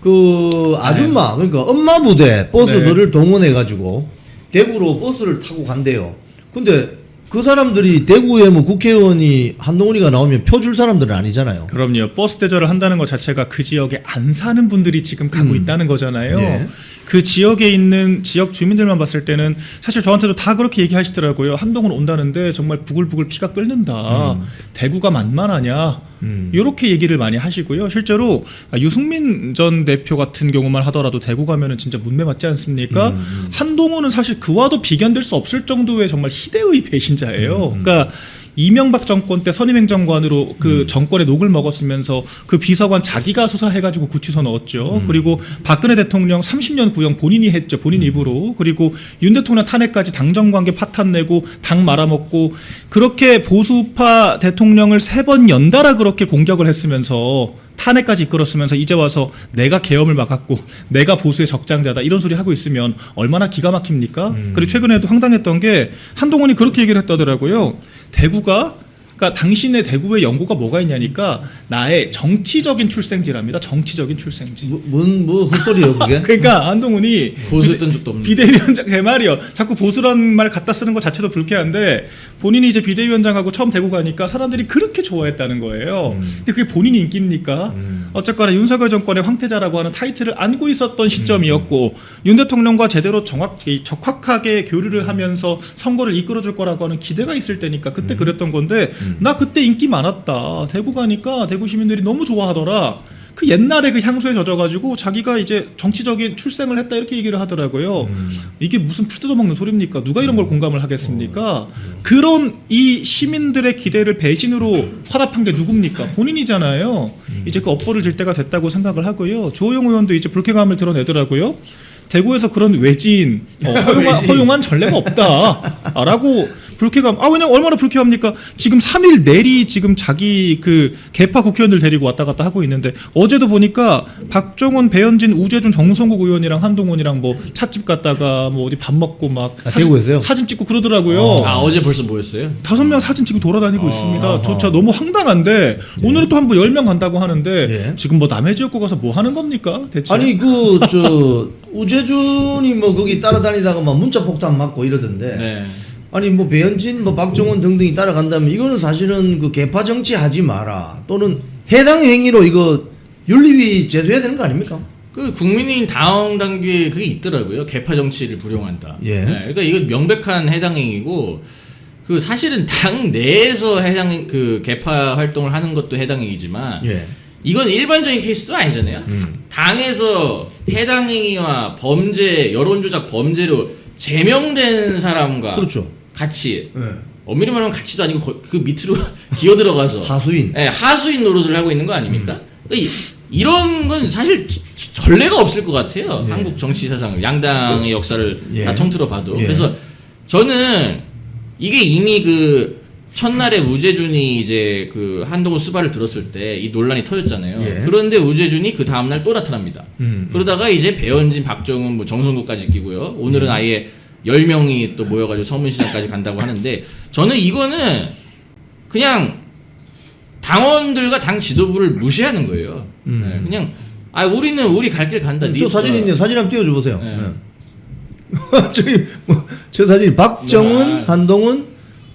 그 아줌마 그러니까 엄마 부대 버스들을 동원해 가지고 대구로 버스를 타고 간대요. 근데 그 사람들이 대구에 뭐 국회의원이 한동훈이가 나오면 표 줄 사람들은 아니잖아요. 그럼요. 버스 대절을 한다는 것 자체가 그 지역에 안 사는 분들이 지금 가고 있다는 거잖아요. 네. 그 지역에 있는 지역 주민들만 봤을 때는 사실 저한테도 다 그렇게 얘기하시더라고요. 한동훈 온다는데 정말 부글부글 피가 끓는다. 대구가 만만하냐. 이렇게 얘기를 많이 하시고요. 실제로 유승민 전 대표 같은 경우만 하더라도 대구 가면은 진짜 문매 맞지 않습니까? 한동훈은 사실 그와도 비견될 수 없을 정도의 정말 희대의 배신자예요. 그러니까 이명박 정권 때 선임행정관으로 그 정권의 녹을 먹었으면서 그 비서관 자기가 수사해가지고 구치소 넣었죠. 그리고 박근혜 대통령 30년 구형 본인이 했죠. 본인 입으로. 그리고 윤 대통령 탄핵까지 당정관계 파탄 내고 당 말아먹고 그렇게 보수파 대통령을 3번 연달아 그렇게 공격을 했으면서 탄핵까지 이끌었으면서 이제 와서 내가 계엄을 막았고 내가 보수의 적장자다 이런 소리 하고 있으면 얼마나 기가 막힙니까? 그리고 최근에도 황당했던 게 한동훈이 그렇게 얘기를 했다더라고요. 대구가 그러니까 당신의 대구의 연고가 뭐가 있냐니까 나의 정치적인 출생지랍니다. 정치적인 출생지. 뭐 헛소리예요 그게? 그러니까 한동훈이 보수했던 적도 없는데. 비대위원장 제 말이요. 자꾸 보수란 말 갖다 쓰는 것 자체도 불쾌한데 본인이 이제 비대위원장하고 처음 대구 가니까 사람들이 그렇게 좋아했다는 거예요. 근데 그게 본인 인기입니까? 어쨌거나 윤석열 정권의 황태자라고 하는 타이틀을 안고 있었던 시점이었고 윤 대통령과 제대로 적확하게 교류를 하면서 선거를 이끌어줄 거라고 하는 기대가 있을 때니까 그때 그랬던 건데 나 그때 인기 많았다. 대구 가니까 대구 시민들이 너무 좋아하더라. 그 옛날에 그 향수에 젖어가지고 자기가 이제 정치적인 출생을 했다 이렇게 얘기를 하더라고요. 이게 무슨 풀 뜯어먹는 소리입니까? 누가 이런 걸 공감을 하겠습니까? 그런 이 시민들의 기대를 배신으로 화답한 게 누굽니까? 본인이잖아요. 이제 그 업보를 질 때가 됐다고 생각을 하고요. 조호영 의원도 이제 불쾌감을 드러내더라고요. 대구에서 그런 외진 허용한 전례가 없다라고 불쾌감. 왜냐면 얼마나 불쾌합니까? 지금 3일 내리 지금 자기 그 개파 국회의원들 데리고 왔다 갔다 하고 있는데 어제도 보니까 박정원, 배현진, 우재준, 정성국 의원이랑 한동훈이랑 뭐 찻집 갔다가 뭐 어디 밥 먹고 막 사진 찍고 그러더라고요. 어제 벌써 모였어요? 5명 사진 찍고 돌아다니고 있습니다. 저 너무 황당한데 오늘은 또 한 번 10명 간다고 하는데 지금 뭐 남의 지역구 가서 뭐 하는 겁니까? 대체? 아니 우재준이 뭐 거기 따라다니다가 막 문자 폭탄 맞고 이러던데. 네. 아니 뭐 배현진, 뭐 박정원 등등이 따라간다면 이거는 사실은 그 개파 정치 하지 마라. 또는 해당 행위로 이거 윤리위 제소해야 되는 거 아닙니까? 그 국민의힘 당원 단계에 그게 있더라고요. 개파 정치를 불용한다. 예. 네, 그러니까 이거 명백한 해당 행위고 그 사실은 당 내에서 해당 그 개파 활동을 하는 것도 해당 행위지만 이건 일반적인 케이스도 아니잖아요. 당에서 해당 행위와 범죄, 여론조작 범죄로 제명된 사람과 그렇죠. 같이 엄밀히 말하면 같이도 아니고 그 밑으로 기어 들어가서 하수인. 네, 하수인 노릇을 하고 있는 거 아닙니까? 그러니까 이런 건 사실 전례가 없을 것 같아요. 한국 정치 사상 양당의 역사를 다 통틀어 봐도. 그래서 저는 이게 이미 그 첫날에 우재준이 이제 그 한동훈 수발을 들었을 때 이 논란이 터졌잖아요. 그런데 우재준이 그 다음날 또 나타납니다. 그러다가 이제 배현진, 박정훈, 뭐 정성국까지 끼고요. 오늘은 아예 10명이 또 모여가지고 서문시장까지 간다고 하는데 저는 이거는 그냥 당원들과 당 지도부를 무시하는 거예요. 네, 그냥 우리는 우리 갈 길 간다. 저 사진 있네요. 사진 한번 띄워줘 보세요. 저기 저 사진 박정훈, 한동훈,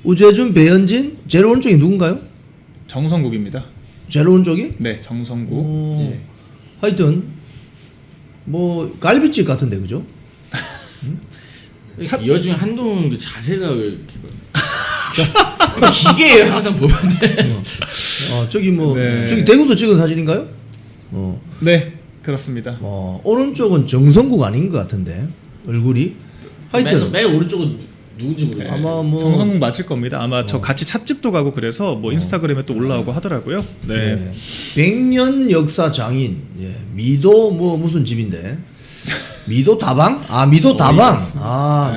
우재준, 배현진. 제일 오른쪽이 누군가요? 정성국입니다. 제일 오른쪽이? 네, 정성국. 하여튼 뭐 갈비집 같은데 그죠? 이 와중에 한동훈 그 자세가 왜 이렇게 기계예요 항상 보면은. 저기 뭐 저기 대구도 찍은 사진인가요? 네, 그렇습니다. 오른쪽은 정성국 아닌 것 같은데 얼굴이. 하여튼 맨 오른쪽은 누군지 모르겠어요. 아마 뭐 정성국 맞을 겁니다. 아마 저 같이 찻집도 가고 그래서 뭐 인스타그램에 또 올라오고 하더라고요. 네. 100년 역사 장인. 미도 뭐 무슨 집인데? 미도 다방? 미도 다방.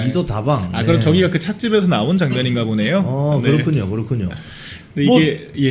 미도 다방. 그럼 저기가 그 찻집에서 나온 장면인가 보네요. 네. 그렇군요. 근데 뭐, 이게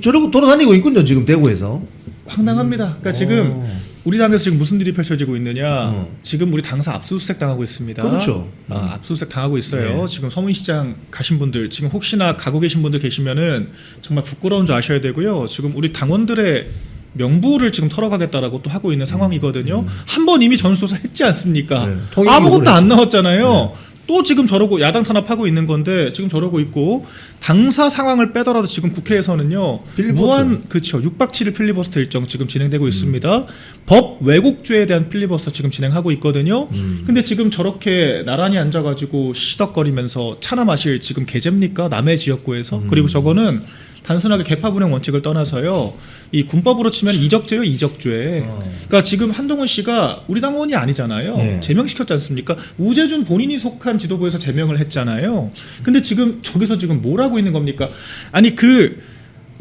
저러고 돌아다니고 있군요 지금 대구에서. 황당합니다. 그러니까 지금 우리 당에서 지금 무슨 일이 펼쳐지고 있느냐? 지금 우리 당사 압수수색 당하고 있습니다. 그렇죠. 압수수색 당하고 있어요. 지금 서문시장 가신 분들, 지금 혹시나 가고 계신 분들 계시면은 정말 부끄러운 줄 아셔야 되고요. 지금 우리 당원들의 명부를 지금 털어가겠다라고 또 하고 있는 상황이거든요. 한 번 이미 전수조사 했지 않습니까? 아무것도 안 나왔잖아요. 또 지금 저러고 야당 탄압하고 있는 건데 지금 저러고 있고 당사 상황을 빼더라도 지금 국회에서는요 무한 6박 7일 필리버스터 일정 지금 진행되고 있습니다. 법 왜곡죄에 대한 필리버스터 지금 진행하고 있거든요. 근데 지금 저렇게 나란히 앉아가지고 시덕거리면서 차나 마실 지금 계제입니까? 남의 지역구에서. 그리고 저거는 단순하게 개파 분행 원칙을 떠나서요. 이 군법으로 치면 이적죄요, 이적죄. 그러니까 지금 한동훈 씨가 우리 당원이 아니잖아요. 제명시켰지 않습니까? 우재준 본인이 속한 지도부에서 제명을 했잖아요. 근데 지금 저기서 지금 뭘 하고 있는 겁니까? 아니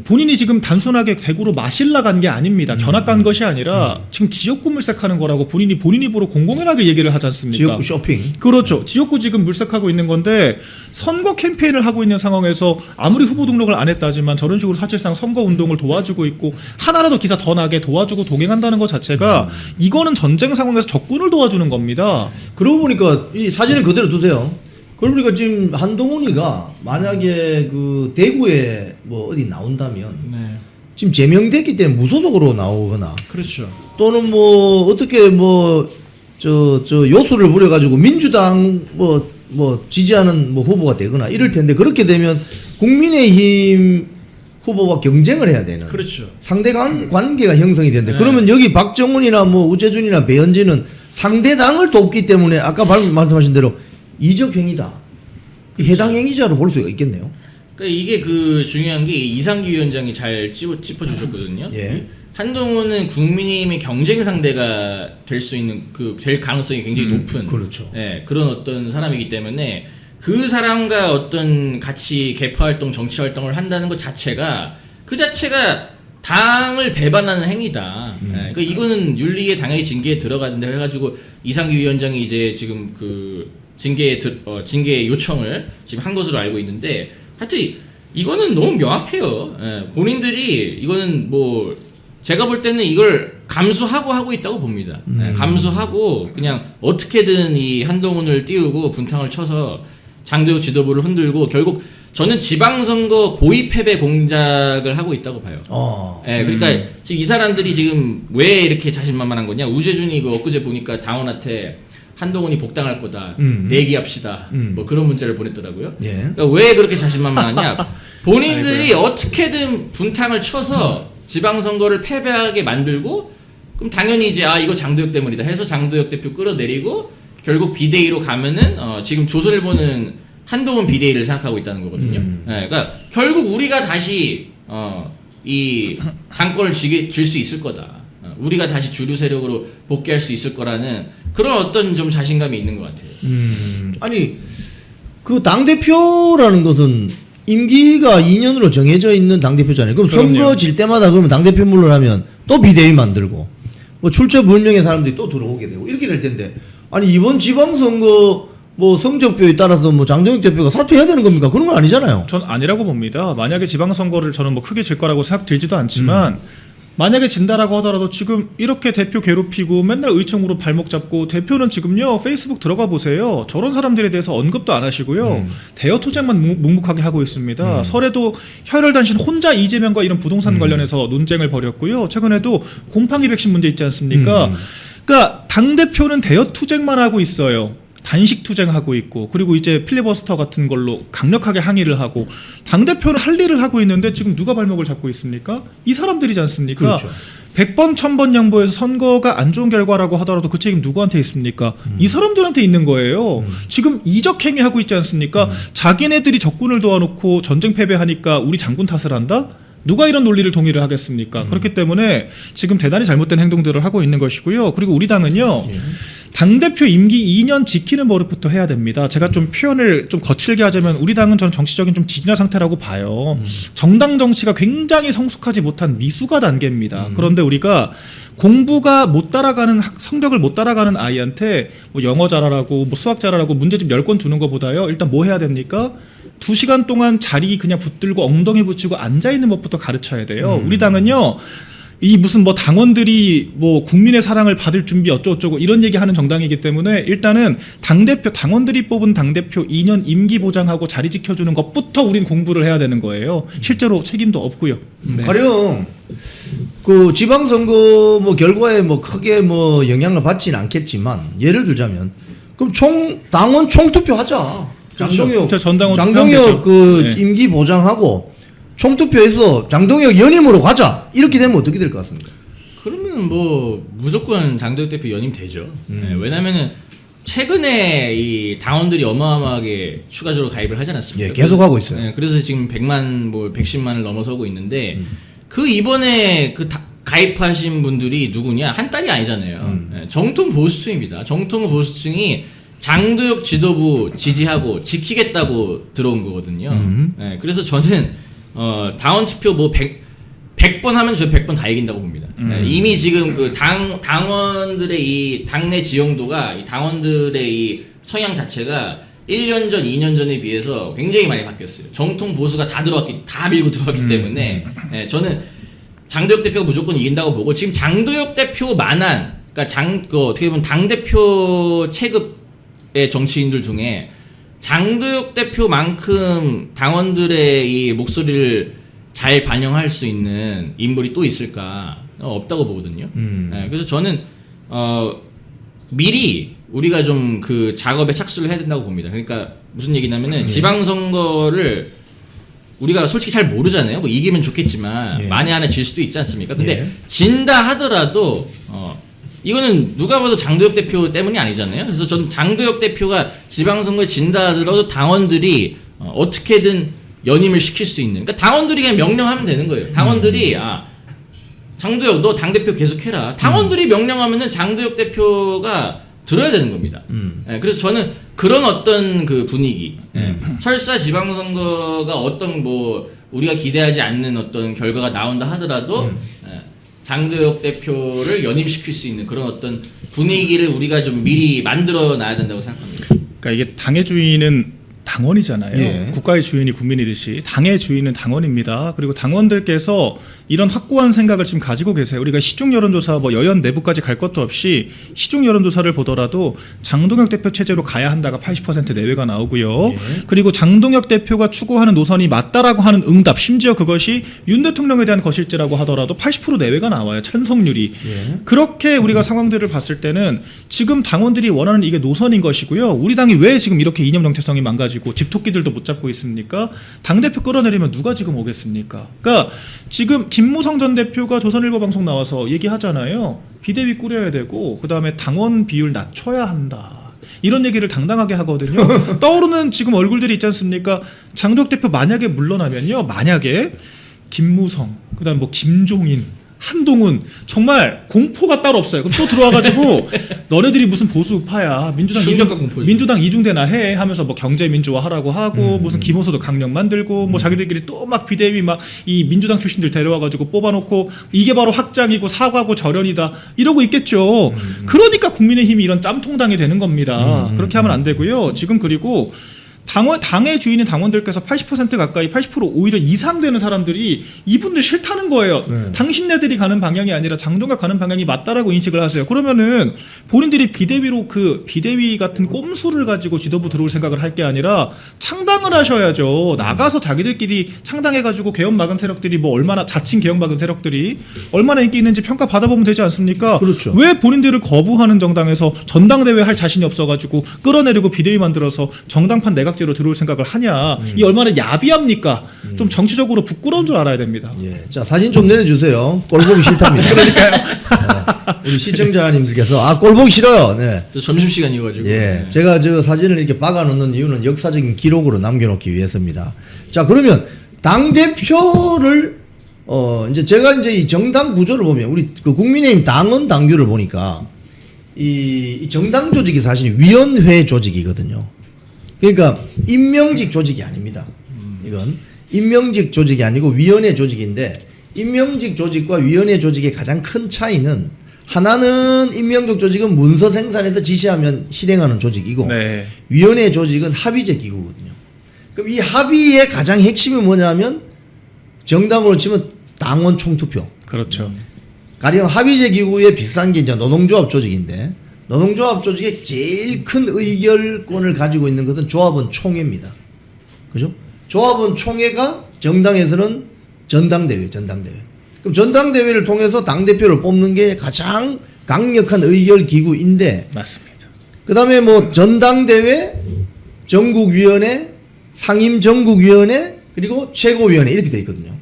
본인이 지금 단순하게 대구로 마실라 간 게 아닙니다. 견학 간 것이 아니라 지금 지역구 물색하는 거라고 본인 입으로 공공연하게 얘기를 하지 않습니까? 지역구 쇼핑. 그렇죠. 지역구 지금 물색하고 있는 건데 선거 캠페인을 하고 있는 상황에서 아무리 후보 등록을 안 했다지만 저런 식으로 사실상 선거 운동을 도와주고 있고 하나라도 기사 더 나게 도와주고 동행한다는 것 자체가 이거는 전쟁 상황에서 적군을 도와주는 겁니다. 그러고 보니까 이 사진을 그대로 두세요. 그러고 보니까 지금 한동훈이가 만약에 그 대구에 뭐 어디 나온다면 네. 지금 제명됐기 때문에 무소속으로 나오거나 그렇죠. 또는 뭐 어떻게 뭐 저 요소를 부려가지고 민주당 뭐 지지하는 뭐 후보가 되거나 이럴 텐데 그렇게 되면 국민의힘 후보와 경쟁을 해야 되는 그렇죠. 상대 관계가 형성이 되는데 그러면 여기 박정훈이나 뭐 우재준이나 배현진은 상대 당을 돕기 때문에 아까 말씀하신 대로 이적 행위다. 해당 행위자로 볼 수가 있겠네요. 그러니까 이게 그 중요한 게 이상기 위원장이 잘 짚어주셨거든요. 예. 한동훈은 국민의힘의 경쟁 상대가 될 수 있는 될 가능성이 굉장히 높은 그렇죠. 예, 그런 어떤 사람이기 때문에 그 사람과 어떤 같이 개파 활동, 정치 활동을 한다는 것 자체가 당을 배반하는 행위다. 예, 그러니까 이거는 윤리에 당연히 징계에 들어가는데 해가지고 이상기 위원장이 이제 지금 그 징계 요청을 지금 한 것으로 알고 있는데 하여튼 이거는 너무 명확해요. 예, 본인들이 이거는 뭐 제가 볼 때는 이걸 감수하고 하고 있다고 봅니다. 예, 감수하고 그냥 어떻게든 이 한동훈을 띄우고 분탕을 쳐서 장도혁 지도부를 흔들고 결국 저는 지방선거 고의 패배 공작을 하고 있다고 봐요. 예, 그러니까 지금 이 사람들이 지금 왜 이렇게 자신만만한 거냐? 우재준이 그 엊그제 보니까 당원한테 한동훈이 복당할 거다. 내기합시다. 뭐 그런 문자를 보냈더라고요. 예. 그러니까 왜 그렇게 자신만만하냐? 본인들이 어떻게든 분탕을 쳐서 지방선거를 패배하게 만들고 그럼 당연히 이제 이거 장도혁 때문이다 해서 장도혁 대표 끌어내리고 결국 비대위로 가면은 지금 조선일보는 한동훈 비대위를 생각하고 있다는 거거든요. 네, 그러니까 결국 우리가 다시 이 당권을 줄 수 있을 거다. 우리가 다시 주류 세력으로 복귀할 수 있을 거라는 그런 어떤 좀 자신감이 있는 것 같아요. 아니 그 당 대표라는 것은 임기가 2년으로 정해져 있는 당 대표잖아요. 그럼 그럼요. 선거 질 때마다 그러면 당 대표 물러나면 또 비대위 만들고 뭐 출처 불명의 사람들이 또 들어오게 되고 이렇게 될 텐데 아니 이번 지방선거 뭐 성적표에 따라서 뭐 장동혁 대표가 사퇴해야 되는 겁니까? 그런 건 아니잖아요. 전 아니라고 봅니다. 만약에 지방선거를 저는 뭐 크게 질 거라고 생각 들지도 않지만 만약에 진다라고 하더라도 지금 이렇게 대표 괴롭히고 맨날 의총으로 발목 잡고 대표는 지금요 페이스북 들어가 보세요. 저런 사람들에 대해서 언급도 안 하시고요. 대여 투쟁만 묵묵하게 하고 있습니다. 설에도 혈혈단신 혼자 이재명과 이런 부동산 관련해서 논쟁을 벌였고요. 최근에도 곰팡이 백신 문제 있지 않습니까? 그러니까 당대표는 대여 투쟁만 하고 있어요. 단식 투쟁하고 있고 그리고 이제 필리버스터 같은 걸로 강력하게 항의를 하고 당대표는 할 일을 하고 있는데 지금 누가 발목을 잡고 있습니까? 이 사람들이지 않습니까? 그렇죠. 100번 1000번 양보해서 선거가 안 좋은 결과라고 하더라도 그 책임 누구한테 있습니까? 이 사람들한테 있는 거예요. 지금 이적행위 하고 있지 않습니까? 자기네들이 적군을 도와놓고 전쟁 패배하니까 우리 장군 탓을 한다? 누가 이런 논리를 동의를 하겠습니까? 그렇기 때문에 지금 대단히 잘못된 행동들을 하고 있는 것이고요. 그리고 우리 당은요. 당대표 임기 2년 지키는 버릇부터 해야 됩니다. 제가 좀 표현을 좀 거칠게 하자면 우리 당은 저는 정치적인 좀 지진화 상태라고 봐요. 정당 정치가 굉장히 성숙하지 못한 미숙아 단계입니다. 그런데 우리가 공부가 못 따라가는 성적을 못 따라가는 아이한테 뭐 영어 잘하라고 뭐 수학 잘하라고 문제집 10권 주는 것보다요. 일단 뭐 해야 됩니까? 2시간 동안 자리 그냥 붙들고 엉덩이 붙이고 앉아있는 법부터 가르쳐야 돼요. 우리 당은요. 이 무슨 뭐 당원들이 뭐 국민의 사랑을 받을 준비 어쩌고저쩌고 이런 얘기하는 정당이기 때문에 일단은 당대표 당원들이 뽑은 당대표 2년 임기 보장하고 자리 지켜주는 것부터 우린 공부를 해야 되는 거예요. 실제로 책임도 없고요. 네. 가령 그 지방선거 뭐 결과에 뭐 크게 뭐 영향을 받지는 않겠지만 예를 들자면 그럼 당원 총투표 하자. 그렇죠. 장동혁 투표하면 그 네. 임기 임기 보장하고 총투표에서 장동혁 연임으로 가자. 이렇게 되면 어떻게 될 것 같습니까? 그러면 뭐 무조건 장도혁 대표 연임 되죠. 네, 왜냐면은 최근에 이 당원들이 어마어마하게 추가적으로 가입을 하지 않았습니까? 예, 계속 하고 있어요. 네, 그래서 지금 110만을 넘어서고 있는데 그 이번에 그 가입하신 분들이 누구냐? 한 달이 아니잖아요. 네, 정통 보수층입니다. 정통 보수층이 장도혁 지도부 지지하고 지키겠다고 들어온 거거든요. 네, 그래서 저는 당원 투표 뭐 100번 하면 저 100번 다 이긴다고 봅니다. 네, 이미 지금 그 당원들의 이 당내 지형도가 이 당원들의 이 성향 자체가 1년 전, 2년 전에 비해서 굉장히 많이 바뀌었어요. 정통 보수가 다 밀고 들어왔기 때문에 네, 저는 장도혁 대표가 무조건 이긴다고 보고 지금 장도혁 대표만한 그러니까 어떻게 보면 당 대표 체급의 정치인들 중에 장도혁 대표만큼 당원들의 이 목소리를 잘 반영할 수 있는 인물이 또 있을까? 없다고 보거든요. 네, 그래서 저는 미리 우리가 좀 그 작업에 착수를 해야 된다고 봅니다. 그러니까 무슨 얘기냐면은 지방선거를 우리가 솔직히 잘 모르잖아요. 뭐 이기면 좋겠지만 만에 하나 질 수도 있지 않습니까? 근데 진다 하더라도 이거는 누가 봐도 장도혁 대표 때문이 아니잖아요. 그래서 전 장도혁 대표가 지방선거에 진다 하더라도 당원들이 어떻게든 연임을 시킬 수 있는. 그러니까 당원들이 그냥 명령하면 되는 거예요. 당원들이 장도혁 너 당대표 계속해라. 당원들이 명령하면은 장도혁 대표가 들어야 되는 겁니다. 예, 그래서 저는 그런 어떤 그 분위기, 설사 지방선거가 어떤 뭐 우리가 기대하지 않는 어떤 결과가 나온다 하더라도 장도혁 대표를 연임시킬 수 있는 그런 어떤 분위기를 우리가 좀 미리 만들어 놔야 된다고 생각합니다. 그러니까 이게 당의 주인은 당원이잖아요. 국가의 주인이 국민이듯이 당의 주인은 당원입니다. 그리고 당원들께서 이런 확고한 생각을 지금 가지고 계세요. 우리가 시중 여론조사 뭐 여연 내부까지 갈 것도 없이 시중 여론조사를 보더라도 장동혁 대표 체제로 가야 한다가 80% 내외가 나오고요. 그리고 장동혁 대표가 추구하는 노선이 맞다라고 하는 응답, 심지어 그것이 윤 대통령에 대한 것일지라고 하더라도 80% 내외가 나와요. 찬성률이. 그렇게 우리가 상황들을 봤을 때는 지금 당원들이 원하는 이게 노선인 것이고요. 우리 당이 왜 지금 이렇게 이념 정체성이 망가지고 집토끼들도 못 잡고 있습니까? 당대표 끌어내리면 누가 지금 오겠습니까? 그러니까 지금 김무성 전 대표가 조선일보 방송 나와서 얘기하잖아요. 비대위 꾸려야 되고 그다음에 당원 비율 낮춰야 한다. 이런 얘기를 당당하게 하거든요. 떠오르는 지금 얼굴들이 있지 않습니까? 장도혁 대표 만약에 물러나면요. 만약에 김무성, 그다음에 뭐 김종인, 한동훈 정말 공포가 따로 없어요. 그럼 또 들어와가지고 너네들이 무슨 보수 우파야 민주당 이중대나 해 하면서 뭐 경제 민주화 하라고 하고 무슨 기본소득 강령 만들고 뭐 자기들끼리 또 막 비대위 막 이 민주당 출신들 데려와가지고 뽑아놓고 이게 바로 확장이고 사과고 절연이다 이러고 있겠죠. 그러니까 국민의힘이 이런 짬통당이 되는 겁니다. 그렇게 하면 안 되고요. 지금 그리고 당의 주인인 당원들께서 80% 가까이 80% 오히려 이상 되는 사람들이 이분들 싫다는 거예요. 당신네들이 가는 방향이 아니라 장동혁 가는 방향이 맞다라고 인식을 하세요. 그러면은 본인들이 비대위로 그 비대위 같은 꼼수를 가지고 지도부 들어올 생각을 할 게 아니라 창당을 하셔야죠. 나가서 자기들끼리 창당해가지고 개혁 막은 세력들이 뭐 얼마나 자칭 개혁 막은 세력들이 얼마나 인기 있는지 평가 받아보면 되지 않습니까? 그렇죠. 왜 본인들을 거부하는 정당에서 전당대회 할 자신이 없어가지고 끌어내리고 비대위 만들어서 정당판 내각제로 들어올 생각을 하냐. 이 얼마나 야비합니까? 좀 정치적으로 부끄러운 줄 알아야 됩니다. 예. 자, 사진 좀 내려주세요. 꼴 보기 싫답니다. 그러니까요. 우리 시청자님들께서 꼴 보기 싫어요. 네. 점심시간이어가지고. 예. 제가 저 사진을 이렇게 박아놓는 이유는 역사적인 기록으로 남겨놓기 위해서입니다. 자, 그러면 당대표를 이제 제가 이제 이 정당 구조를 보면 우리 그 국민의힘 당원 당규를 보니까 이 정당 조직이 사실 위원회 조직이거든요. 그러니까 임명직 조직이 아닙니다. 이건 임명직 조직이 아니고 위원회 조직인데 임명직 조직과 위원회 조직의 가장 큰 차이는 하나는 임명직 조직은 문서 생산해서 지시하면 실행하는 조직이고 네. 위원회 조직은 합의제 기구거든요. 그럼 이 합의의 가장 핵심이 뭐냐면 정당으로 치면 당원 총투표. 그렇죠. 가령 합의제 기구의 비싼 게 이제 노동조합 조직인데 노동조합 조직의 제일 큰 의결권을 가지고 있는 것은 조합원 총회입니다. 그죠? 조합원 총회가 정당에서는 전당대회. 그럼 전당대회를 통해서 당대표를 뽑는 게 가장 강력한 의결 기구인데 맞습니다. 그 다음에 뭐 전당대회, 전국위원회, 상임전국위원회, 그리고 최고위원회 이렇게 돼 있거든요.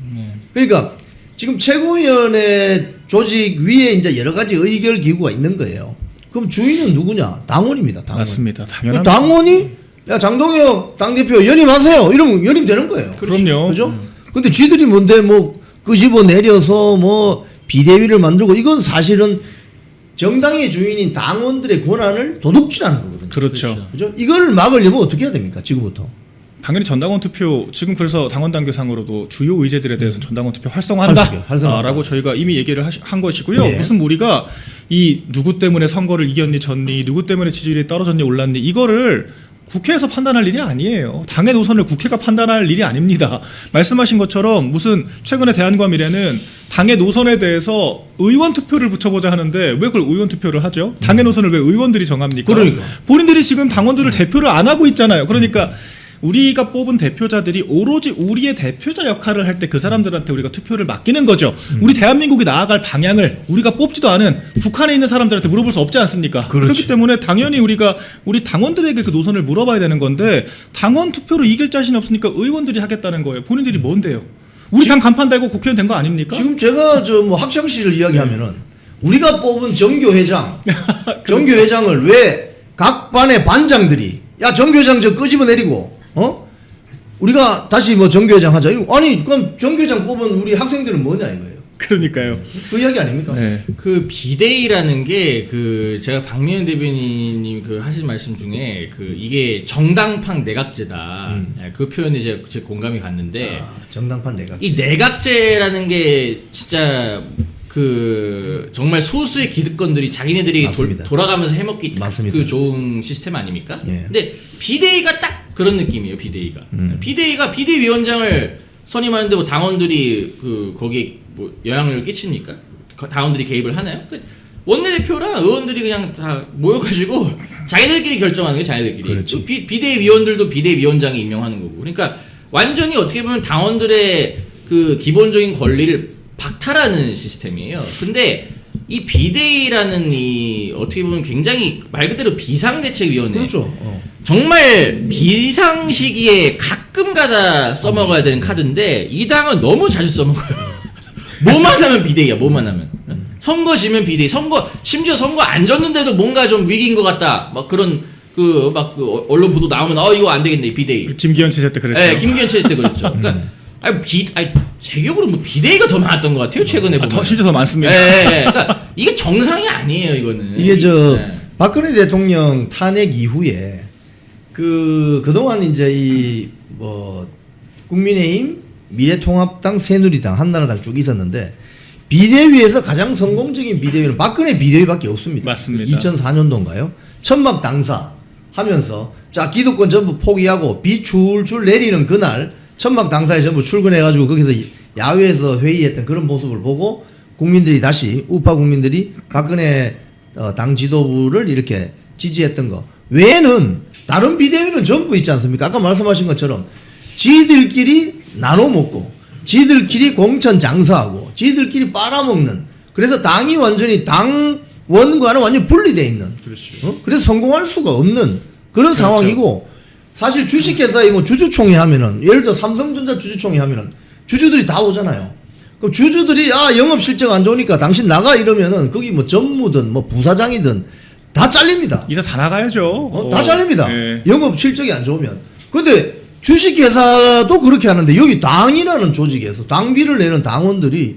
그러니까 지금 최고위원회 조직 위에 이제 여러 가지 의결 기구가 있는 거예요. 그럼 주인은 누구냐? 당원입니다. 당원. 맞습니다. 당연합니다. 당원이 야 장동혁 당대표 연임하세요. 이러면 연임되는 거예요. 그럼요. 그죠? 근데 쥐들이 뭔데 뭐 끄집어 내려서 뭐 비대위를 만들고 이건 사실은 정당의 주인인 당원들의 권한을 도둑질하는 거거든요. 그렇죠. 그죠? 이걸 막으려면 어떻게 해야 됩니까? 지금부터. 당연히 전당원 투표 지금 그래서 당원 단계상으로도 주요 의제들에 대해서 전당원 투표 활성화한다. 활성화한다라고 저희가 이미 얘기를 한 것이고요. 예. 무슨 우리가 이 누구 때문에 선거를 이겼니 졌니 누구 때문에 지지율이 떨어졌니 올랐니 이거를 국회에서 판단할 일이 아니에요. 당의 노선을 국회가 판단할 일이 아닙니다. 말씀하신 것처럼 무슨 최근에 대한과 미래는 당의 노선에 대해서 의원 투표를 붙여보자 하는데 왜 그걸 의원 투표를 하죠? 당의 노선을 왜 의원들이 정합니까? 그러니까. 본인들이 지금 당원들을 대표를 안 하고 있잖아요. 그러니까 우리가 뽑은 대표자들이 오로지 우리의 대표자 역할을 할 때 그 사람들한테 우리가 투표를 맡기는 거죠. 우리 대한민국이 나아갈 방향을 우리가 뽑지도 않은 북한에 있는 사람들한테 물어볼 수 없지 않습니까? 그렇지. 그렇기 때문에 당연히 우리가 우리 당원들에게 그 노선을 물어봐야 되는 건데 당원 투표로 이길 자신이 없으니까 의원들이 하겠다는 거예요. 본인들이 뭔데요? 우리 당 간판 달고 국회의원 된 거 아닙니까? 지금 제가 저 뭐 학창시절 이야기하면은 우리가 뽑은 정교회장, 정교회장을 왜 각 반의 반장들이 야 정교회장 저 끄집어내리고 우리가 다시 뭐 정교회장 하자. 아니 그럼 정교회장 뽑은 우리 학생들은 뭐냐 이거예요. 그러니까요. 그 이야기 아닙니까? 네. 그 비대위라는 게 그 제가 박미연 대변인님 그 하신 말씀 중에 그 이게 정당판 내각제다. 그 표현이 제 공감이 갔는데 정당판 내각. 이 내각제라는 게 진짜 그 정말 소수의 기득권들이 자기네들이 맞습니다. 돌아가면서 해먹기 딱 맞습니다. 그 좋은 시스템 아닙니까? 예. 근데 비대위가 딱 그런 느낌이에요. 비대위가 비대위가 비대위원장을 선임하는데 뭐 당원들이 그 거기에 뭐 영향력을 끼칩니까? 당원들이 개입을 하나요? 원내대표랑 의원들이 그냥 다 모여가지고 자기들끼리 결정하는 게 자기들끼리. 그렇지. 비대위원들도 비대위원장이 임명하는 거고. 그러니까 완전히 어떻게 보면 당원들의 그 기본적인 권리를 박탈하는 시스템이에요. 근데 이 비대위라는 이 어떻게 보면 굉장히 말 그대로 비상대책위원회. 그렇죠. 정말 비상 시기에 가끔가다 써먹어야 되는 카드인데 이 당은 너무 자주 써먹어요. 뭐만 하면 비대위야. 뭐만 하면 선거 지면 비대위. 심지어 선거 안 졌는데도 뭔가 좀 위기인 것 같다. 막 그런 그 언론 보도 나오면 이거 안 되겠네 비대위. 김기현 체제 때 그랬죠. 네, 김기현 체제 때 그랬죠. 그러니까 제 기억으로 뭐 비대위가 더 많았던 것 같아요. 최근에 보면. 실제 더 많습니다. 네, 그러니까 이게 정상이 아니에요. 이거는. 이게 네. 박근혜 대통령 탄핵 이후에 그동안 이제 이 뭐 국민의힘, 미래통합당, 새누리당, 한나라당 쭉 있었는데 비대위에서 가장 성공적인 비대위는 박근혜 비대위밖에 없습니다. 맞습니다. 2004년도인가요? 천막 당사 하면서 자 기득권 전부 포기하고 비 줄줄 내리는 그날 천막 당사에 전부 출근해가지고 거기서 야외에서 회의했던 그런 모습을 보고 국민들이 다시 우파 국민들이 박근혜 당 지도부를 이렇게 지지했던 거 외에는 다른 비대위는 전부 있지 않습니까? 아까 말씀하신 것처럼 지들끼리 나눠 먹고 지들끼리 공천 장사하고 지들끼리 빨아먹는 그래서 당이 완전히 당원과는 완전히 분리되어 있는 그래서 성공할 수가 없는 그런 상황이고 사실 주식회사에 뭐 주주총회 하면은 예를 들어 삼성전자 주주총회 하면은 주주들이 다 오잖아요. 그럼 주주들이 영업 실적 안 좋으니까 당신 나가 이러면은 거기 뭐 전무든 뭐 부사장이든 다 잘립니다. 이사 다 나가야죠. 다 잘립니다. 네. 영업 실적이 안 좋으면. 근데 주식회사도 그렇게 하는데 여기 당이라는 조직에서 당비를 내는 당원들이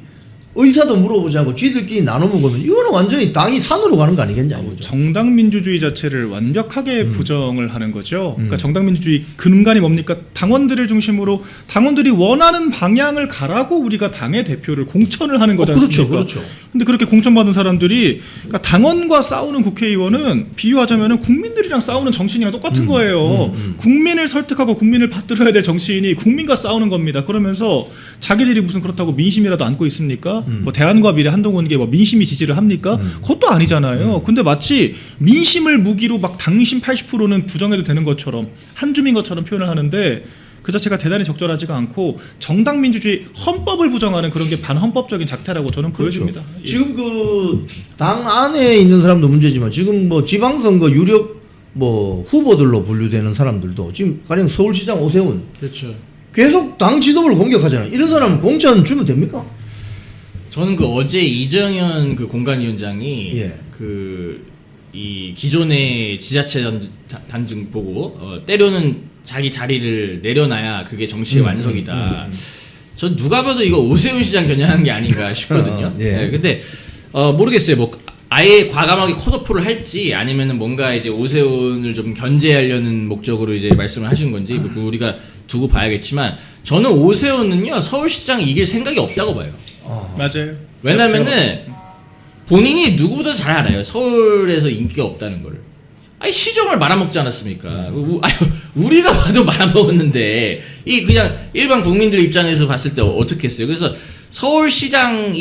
의사도 물어보지 않고 쥐들끼리 나눠 먹으면 이거는 완전히 당이 산으로 가는 거 아니겠냐고요. 정당 민주주의 자체를 완벽하게 부정을 하는 거죠. 그러니까 정당 민주주의 근간이 뭡니까? 당원들을 중심으로 당원들이 원하는 방향을 가라고 우리가 당의 대표를 공천을 하는 거지 않습니까? 그렇죠. 근데 그렇게 공천받은 사람들이 그러니까 당원과 싸우는 국회의원은 비유하자면은 국민들이랑 싸우는 정치인이랑 똑같은 거예요. 국민을 설득하고 국민을 받들어야 될 정치인이 국민과 싸우는 겁니다. 그러면서 자기들이 무슨 그렇다고 민심이라도 안고 있습니까? 뭐 대한과 미래 한동훈에게 뭐 민심이 지지를 합니까? 그것도 아니잖아요. 근데 마치 민심을 무기로 막 당심 80%는 부정해도 되는 것처럼 한줌인 것처럼 표현을 하는데 그 자체가 대단히 적절하지가 않고 정당 민주주의 헌법을 부정하는 그런 게 반헌법적인 작태라고 저는 보여집니다. 예. 지금 그 당 안에 있는 사람도 문제지만 지금 뭐 지방선거 유력 뭐 후보들로 분류되는 사람들도 지금 가령 서울시장 오세훈 그렇죠. 계속 당 지도부를 공격하잖아요. 이런 사람은 공천 주면 됩니까? 저는 그 어제 이정현 그 공관위원장이 예. 이 기존의 지자체 단증 보고 때로는 자기 자리를 내려놔야 그게 정치의 완성이다. 전 누가 봐도 이거 오세훈 시장 겨냥한 게 아닌가 싶거든요. 예. 네, 근데 모르겠어요. 뭐 아예 과감하게 컷오프를 할지 아니면은 뭔가 이제 오세훈을 좀 견제하려는 목적으로 이제 말씀을 하신 건지 뭐 우리가 두고 봐야겠지만 저는 오세훈은요 서울시장 이길 생각이 없다고 봐요. 맞아요. 왜냐면은 본인이 누구보다 잘 알아요. 서울에서 인기가 없다는 걸. 아니 시정을 말아먹지 않았습니까? 우리가 봐도 말아먹었는데 이 그냥 일반 국민들 입장에서 봤을 때 어떻게 했어요? 그래서 서울시정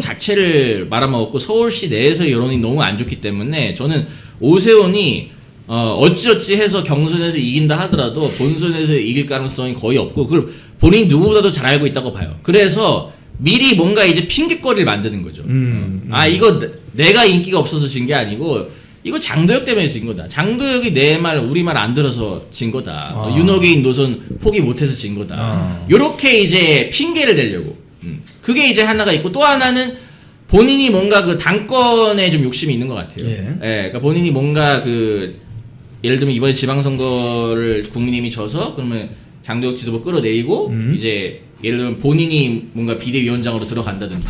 자체를 말아먹었고 서울시 내에서 여론이 너무 안 좋기 때문에 저는 오세훈이 어찌어찌 해서 경선에서 이긴다 하더라도 본선에서 이길 가능성이 거의 없고 그걸 본인이 누구보다도 잘 알고 있다고 봐요. 그래서 미리 뭔가 이제 핑계거리를 만드는 거죠. 이거 내가 인기가 없어서 진 게 아니고 이거 장도혁 때문에 진 거다. 장도혁이 내 말 우리 말 안 들어서 진 거다. 윤호개인 노선 포기 못해서 진 거다. 요렇게 이제 핑계를 대려고. 그게 이제 하나가 있고 또 하나는 본인이 뭔가 그 당권에 좀 욕심이 있는 것 같아요. 그러니까 본인이 뭔가 예를 들면 이번에 지방선거를 국민의힘이 져서 그러면 장도혁 지도부 끌어내리고 이제 예를 들면 본인이 뭔가 비대위원장으로 들어간다든지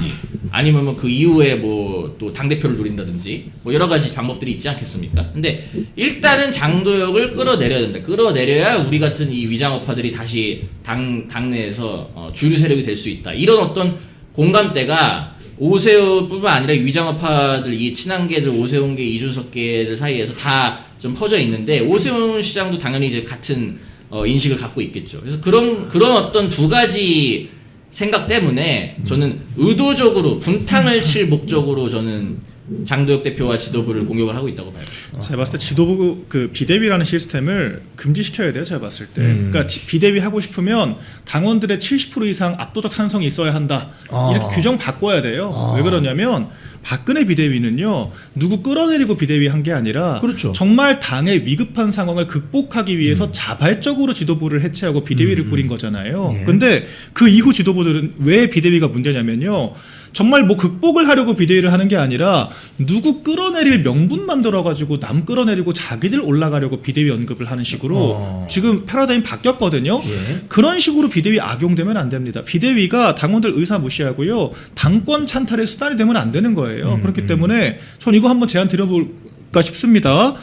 아니면 뭐 그 이후에 뭐 또 당대표를 노린다든지 뭐 여러 가지 방법들이 있지 않겠습니까? 근데 일단은 장도혁을 끌어내려야 된다. 끌어내려야 우리 같은 이 위장업파들이 다시 당내에서 주류 세력이 될 수 있다. 이런 어떤 공감대가 오세훈뿐만 아니라 위장업파들 이 친한계들 오세훈계 이준석계들 사이에서 다 좀 퍼져 있는데 오세훈 시장도 당연히 이제 같은 인식을 갖고 있겠죠. 그래서 그런 어떤 두 가지 생각 때문에 저는 의도적으로 분탕을 칠 목적으로 저는 장도혁 대표와 지도부를 공격을 하고 있다고 봐요. 제가 봤을 때 지도부 그 비대위라는 시스템을 금지시켜야 돼요. 제가 봤을 때. 그러니까 비대위 하고 싶으면 당원들의 70% 이상 압도적 찬성이 있어야 한다. 이렇게 규정 바꿔야 돼요. 왜 그러냐면 박근혜 비대위는요 누구 끌어내리고 비대위 한 게 아니라 그렇죠. 정말 당의 위급한 상황을 극복하기 위해서 자발적으로 지도부를 해체하고 비대위를 꾸린 거잖아요. 근데 그 이후 지도부들은 왜 비대위가 문제냐면요 정말 뭐 극복을 하려고 비대위를 하는 게 아니라 누구 끌어내릴 명분 만들어가지고 남 끌어내리고 자기들 올라가려고 비대위 언급을 하는 식으로 지금 패러다임 바뀌었거든요. 그런 식으로 비대위 악용되면 안 됩니다. 비대위가 당원들 의사 무시하고요 당권 찬탈의 수단이 되면 안 되는 거예요. 그렇기 때문에 전 이거 한번 제안 드려볼까 싶습니다.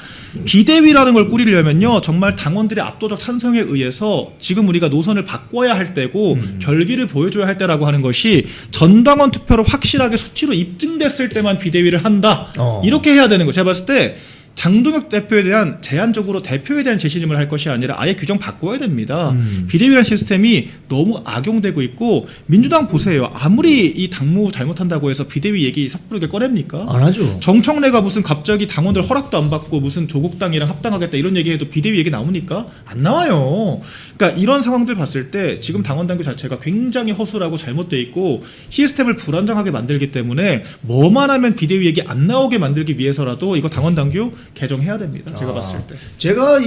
비대위라는 걸 꾸리려면요 정말 당원들의 압도적 찬성에 의해서 지금 우리가 노선을 바꿔야 할 때고 결기를 보여줘야 할 때라고 하는 것이 전당원 투표로 확실하게 수치로 입증됐을 때만 비대위를 한다. 이렇게 해야 되는 거예요. 제가 봤을 때 장동혁 대표에 대한 제한적으로 대표에 대한 재신임을 할 것이 아니라 아예 규정 바꿔야 됩니다. 비대위라는 시스템이 너무 악용되고 있고 민주당 보세요. 아무리 이 당무 잘못한다고 해서 비대위 얘기 섣부르게 꺼냅니까? 안 하죠. 정청래가 무슨 갑자기 당원들 허락도 안 받고 무슨 조국당이랑 합당하겠다 이런 얘기해도 비대위 얘기 나오니까 안 나와요. 그러니까 이런 상황들 봤을 때 지금 당원 당규 자체가 굉장히 허술하고 잘못돼 있고 시스템을 불안정하게 만들기 때문에 뭐만 하면 비대위 얘기 안 나오게 만들기 위해서라도 이거 당원 당규 개정해야 됩니다. 제가 봤을 때. 제가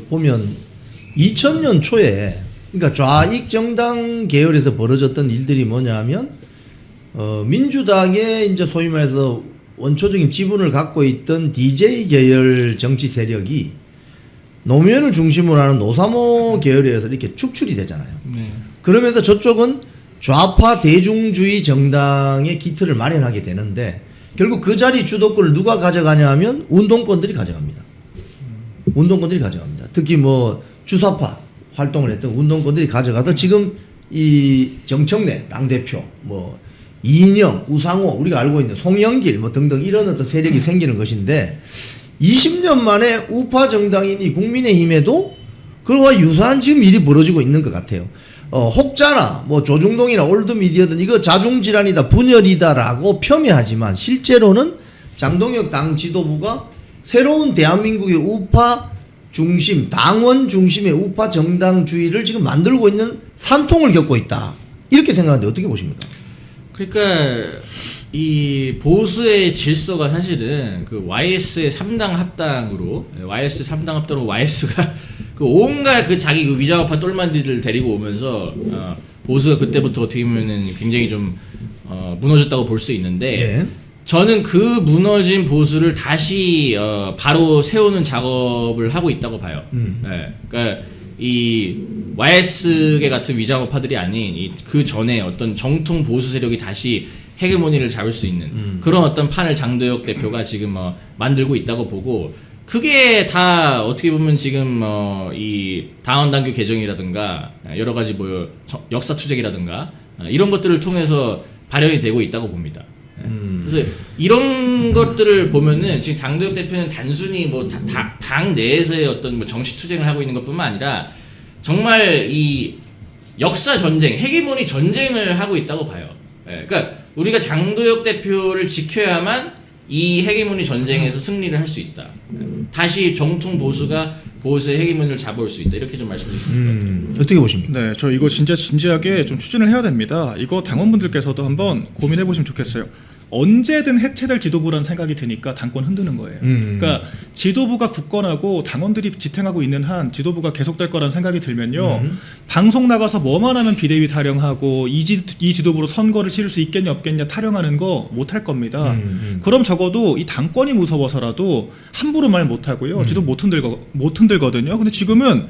보면 2000년 초에 그러니까 좌익 정당 계열에서 벌어졌던 일들이 뭐냐면 민주당의 이제 소위 말해서 원초적인 지분을 갖고 있던 DJ 계열 정치 세력이 노무현을 중심으로 하는 노사모 계열에서 이렇게 축출이 되잖아요. 그러면서 저쪽은 좌파 대중주의 정당의 기틀을 마련하게 되는데 결국 그 자리 주도권을 누가 가져가냐 하면 운동권들이 가져갑니다. 운동권들이 가져갑니다. 특히 뭐 주사파 활동을 했던 운동권들이 가져가서 지금 이 정청래 당대표 뭐 이인영, 우상호 우리가 알고 있는 송영길 뭐 등등 이런 어떤 세력이 생기는 것인데 20년 만에 우파 정당인이 국민의힘에도 그와 유사한 지금 일이 벌어지고 있는 것 같아요. 혹자나 뭐 조중동이나 올드미디어든 이거 자중질환이다 분열이다라고 폄훼하지만 실제로는 장동혁 당 지도부가 새로운 대한민국의 우파 중심 당원 중심의 우파 정당주의를 지금 만들고 있는 산통을 겪고 있다 이렇게 생각하는데 어떻게 보십니까? 그러니까 이 보수의 질서가 사실은 그 YS의 3당 합당으로 YS 3당 합당으로 YS가 그 온갖 그 자기 그 위장업파 똘만디를 데리고 오면서 보수가 그때부터 어떻게 보면은 굉장히 좀 무너졌다고 볼 수 있는데 저는 그 무너진 보수를 다시 바로 세우는 작업을 하고 있다고 봐요. 그러니까 이 YS계 같은 위장우파들이 아닌 그 전에 어떤 정통 보수 세력이 다시 헤게모니를 잡을 수 있는 그런 어떤 판을 장도혁 대표가 지금 만들고 있다고 보고, 그게 다 어떻게 보면 지금 이 당헌당규 개정이라든가 여러 가지 역사 투쟁이라든가 이런 것들을 통해서 발현이 되고 있다고 봅니다. 그래서 이런 것들을 보면은 지금 장도혁 대표는 단순히 당 내에서의 어떤 정치 투쟁을 하고 있는 것뿐만 아니라 정말 이 역사 전쟁, 헤게모니 전쟁을 하고 있다고 봐요. 그러니까 우리가 장도혁 대표를 지켜야만 이 헤게모니 전쟁에서 승리를 할 수 있다. 다시 정통 보수가 보수의 헤게모니를 잡아올 수 있다. 이렇게 좀 말씀드릴 수 있을 것 같아요. 어떻게 보십니까? 네, 저 이거 진짜 진지하게 좀 추진을 해야 됩니다. 이거 당원분들께서도 한번 고민해 보시면 좋겠어요. 언제든 해체될 지도부라는 생각이 드니까 당권 흔드는 거예요. 그러니까 지도부가 굳건하고 당원들이 지탱하고 있는 한 지도부가 계속될 거라는 생각이 들면요. 방송 나가서 뭐만 하면 비대위 타령하고 이 지도부로 선거를 치를 수 있겠냐 없겠냐 타령하는 거 못할 겁니다. 그럼 적어도 이 당권이 무서워서라도 함부로 말 못하고요. 지도부 못 흔들거든요. 근데 지금은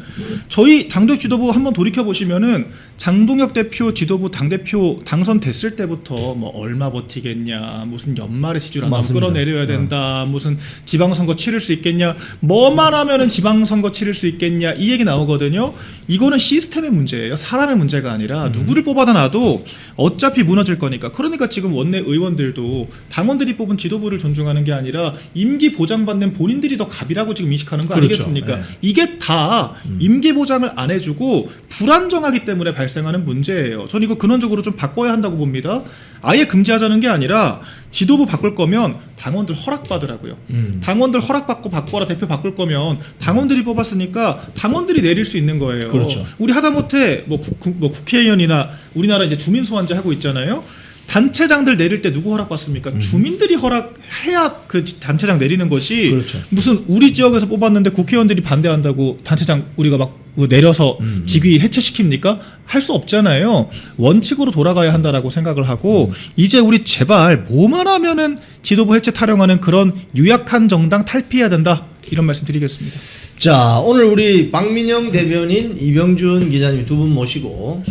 저희 당도혁 지도부 한번 돌이켜보시면은 장동혁 대표 지도부 당대표 당선됐을 때부터 뭐 얼마 버티겠냐, 무슨 연말에 지출 안 하면 끌어내려야 된다, 무슨 지방선거 치를 수 있겠냐, 뭐만 하면은 지방선거 치를 수 있겠냐, 이 얘기 나오거든요. 이거는 시스템의 문제예요. 사람의 문제가 아니라 누구를 뽑아다 놔도 어차피 무너질 거니까. 그러니까 지금 원내 의원들도 당원들이 뽑은 지도부를 존중하는 게 아니라 임기 보장받는 본인들이 더 갑이라고 지금 인식하는 거 아니겠습니까? 네. 이게 다 임기 보장을 안 해주고 불안정하기 때문에 발생하는 문제예요. 전 이거 근원적으로 좀 바꿔야 한다고 봅니다. 아예 금지하자는 게 아니라 지도부 바꿀 거면 당원들 허락받으라고요. 당원들 허락받고 바꿔라, 대표 바꿀 거면 당원들이 뽑았으니까 당원들이 내릴 수 있는 거예요. 그렇죠. 우리 하다못해 뭐 국회의원이나 우리나라 이제 주민소환제 하고 있잖아요. 단체장들 내릴 때 누구 허락받습니까? 주민들이 허락해야 그 단체장 내리는 것이. 그렇죠. 무슨 우리 지역에서 뽑았는데 국회의원들이 반대한다고 단체장 우리가 막 내려서 직위 해체시킵니까? 할 수 없잖아요. 원칙으로 돌아가야 한다라고 생각을 하고 이제 우리 제발 뭐만 하면은 지도부 해체 타령하는 그런 유약한 정당 탈피해야 된다. 이런 말씀 드리겠습니다. 자, 오늘 우리 박민영 대변인, 이병준 기자님 두 분 모시고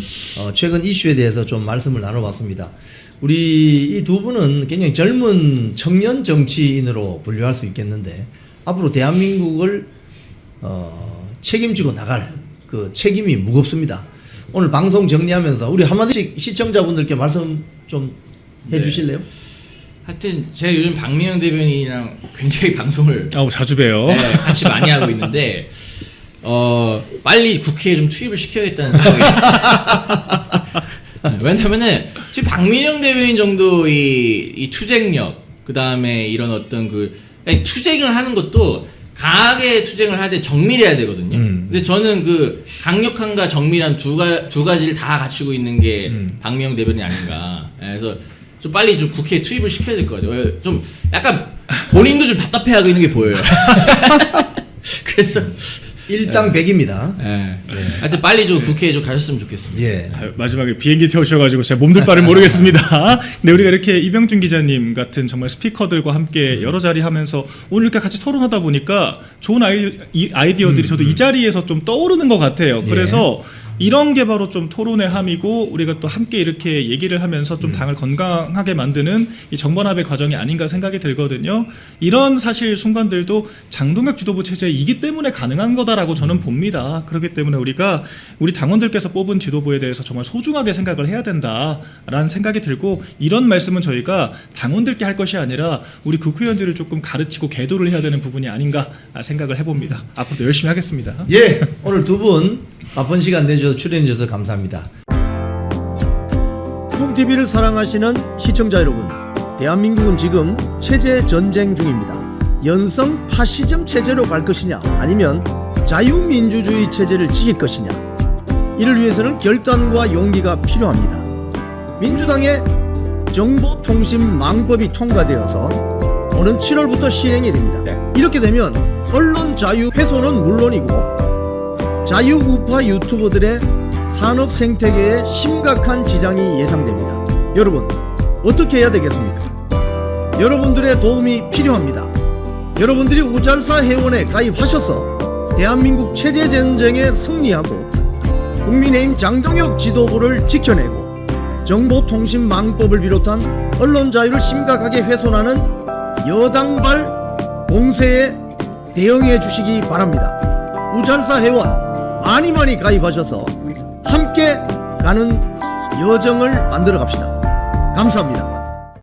최근 이슈에 대해서 좀 말씀을 나눠봤습니다. 우리 이 두 분은 굉장히 젊은 청년 정치인으로 분류할 수 있겠는데 앞으로 대한민국을 책임지고 나갈 그 책임이 무겁습니다. 오늘 방송 정리하면서 우리 한마디씩 시청자분들께 말씀 좀 해주실래요? 하여튼 제가 요즘 박민영 대변인이랑 굉장히 방송을 자주 봬요. 네, 같이 많이 하고 있는데 빨리 국회에 좀 투입을 시켜야겠다는 생각이 왜냐면은 지금 박민영 대변인 정도 이 투쟁력, 그 다음에 이런 어떤 투쟁을 하는 것도 강하게 투쟁을 하되 정밀해야 되거든요. 근데 저는 그 강력함과 정밀한 두 가지를 다 갖추고 있는 게 박민영 대변인이 아닌가. 그래서 좀 빨리 좀 국회에 투입을 시켜야 될 것 같아요. 좀 약간 본인도 좀 답답해하고 있는 게 보여요. 그래서 일당 100입니다. 하여튼 빨리 좀 국회에 좀 가셨으면 좋겠습니다. 예. 마지막에 비행기 태우셔가지고 제가 몸둘 바를 모르겠습니다. 근데 우리가 이렇게 이병준 기자님 같은 정말 스피커들과 함께 여러 자리 하면서 오늘 이렇게 같이 토론하다 보니까 좋은 아이디어들이 저도 이 자리에서 좀 떠오르는 것 같아요. 그래서 이런 게 바로 좀 토론의 함이고 우리가 또 함께 이렇게 얘기를 하면서 좀 당을 건강하게 만드는 이 정번합의 과정이 아닌가 생각이 들거든요. 이런 사실 순간들도 장동혁 지도부 체제이기 때문에 가능한 거다라고 저는 봅니다. 그렇기 때문에 우리가 우리 당원들께서 뽑은 지도부에 대해서 정말 소중하게 생각을 해야 된다라는 생각이 들고, 이런 말씀은 저희가 당원들께 할 것이 아니라 우리 국회의원들을 조금 가르치고 계도를 해야 되는 부분이 아닌가 생각을 해봅니다. 앞으로도 열심히 하겠습니다. 예, 오늘 두 분 바쁜 시간 내주셔서 출연해주셔서 감사합니다. 쿵TV를 사랑하시는 시청자 여러분, 대한민국은 지금 체제 전쟁 중입니다. 연성 파시즘 체제로 갈 것이냐, 아니면 자유민주주의 체제를 지킬 것이냐, 이를 위해서는 결단과 용기가 필요합니다. 민주당의 정보통신망법이 통과되어서 오는 7월부터 시행이 됩니다. 이렇게 되면 언론 자유 훼손은 물론이고 자유우파 유튜버들의 산업 생태계에 심각한 지장이 예상됩니다. 여러분, 어떻게 해야 되겠습니까? 여러분들의 도움이 필요합니다. 여러분들이 우잘사 회원에 가입하셔서 대한민국 체제전쟁에 승리하고 국민의힘 장동혁 지도부를 지켜내고 정보통신망법을 비롯한 언론 자유를 심각하게 훼손하는 여당발 공세에 대응해 주시기 바랍니다. 우잘사 회원 많이 가입하셔서 함께 가는 여정을 만들어 갑시다. 감사합니다.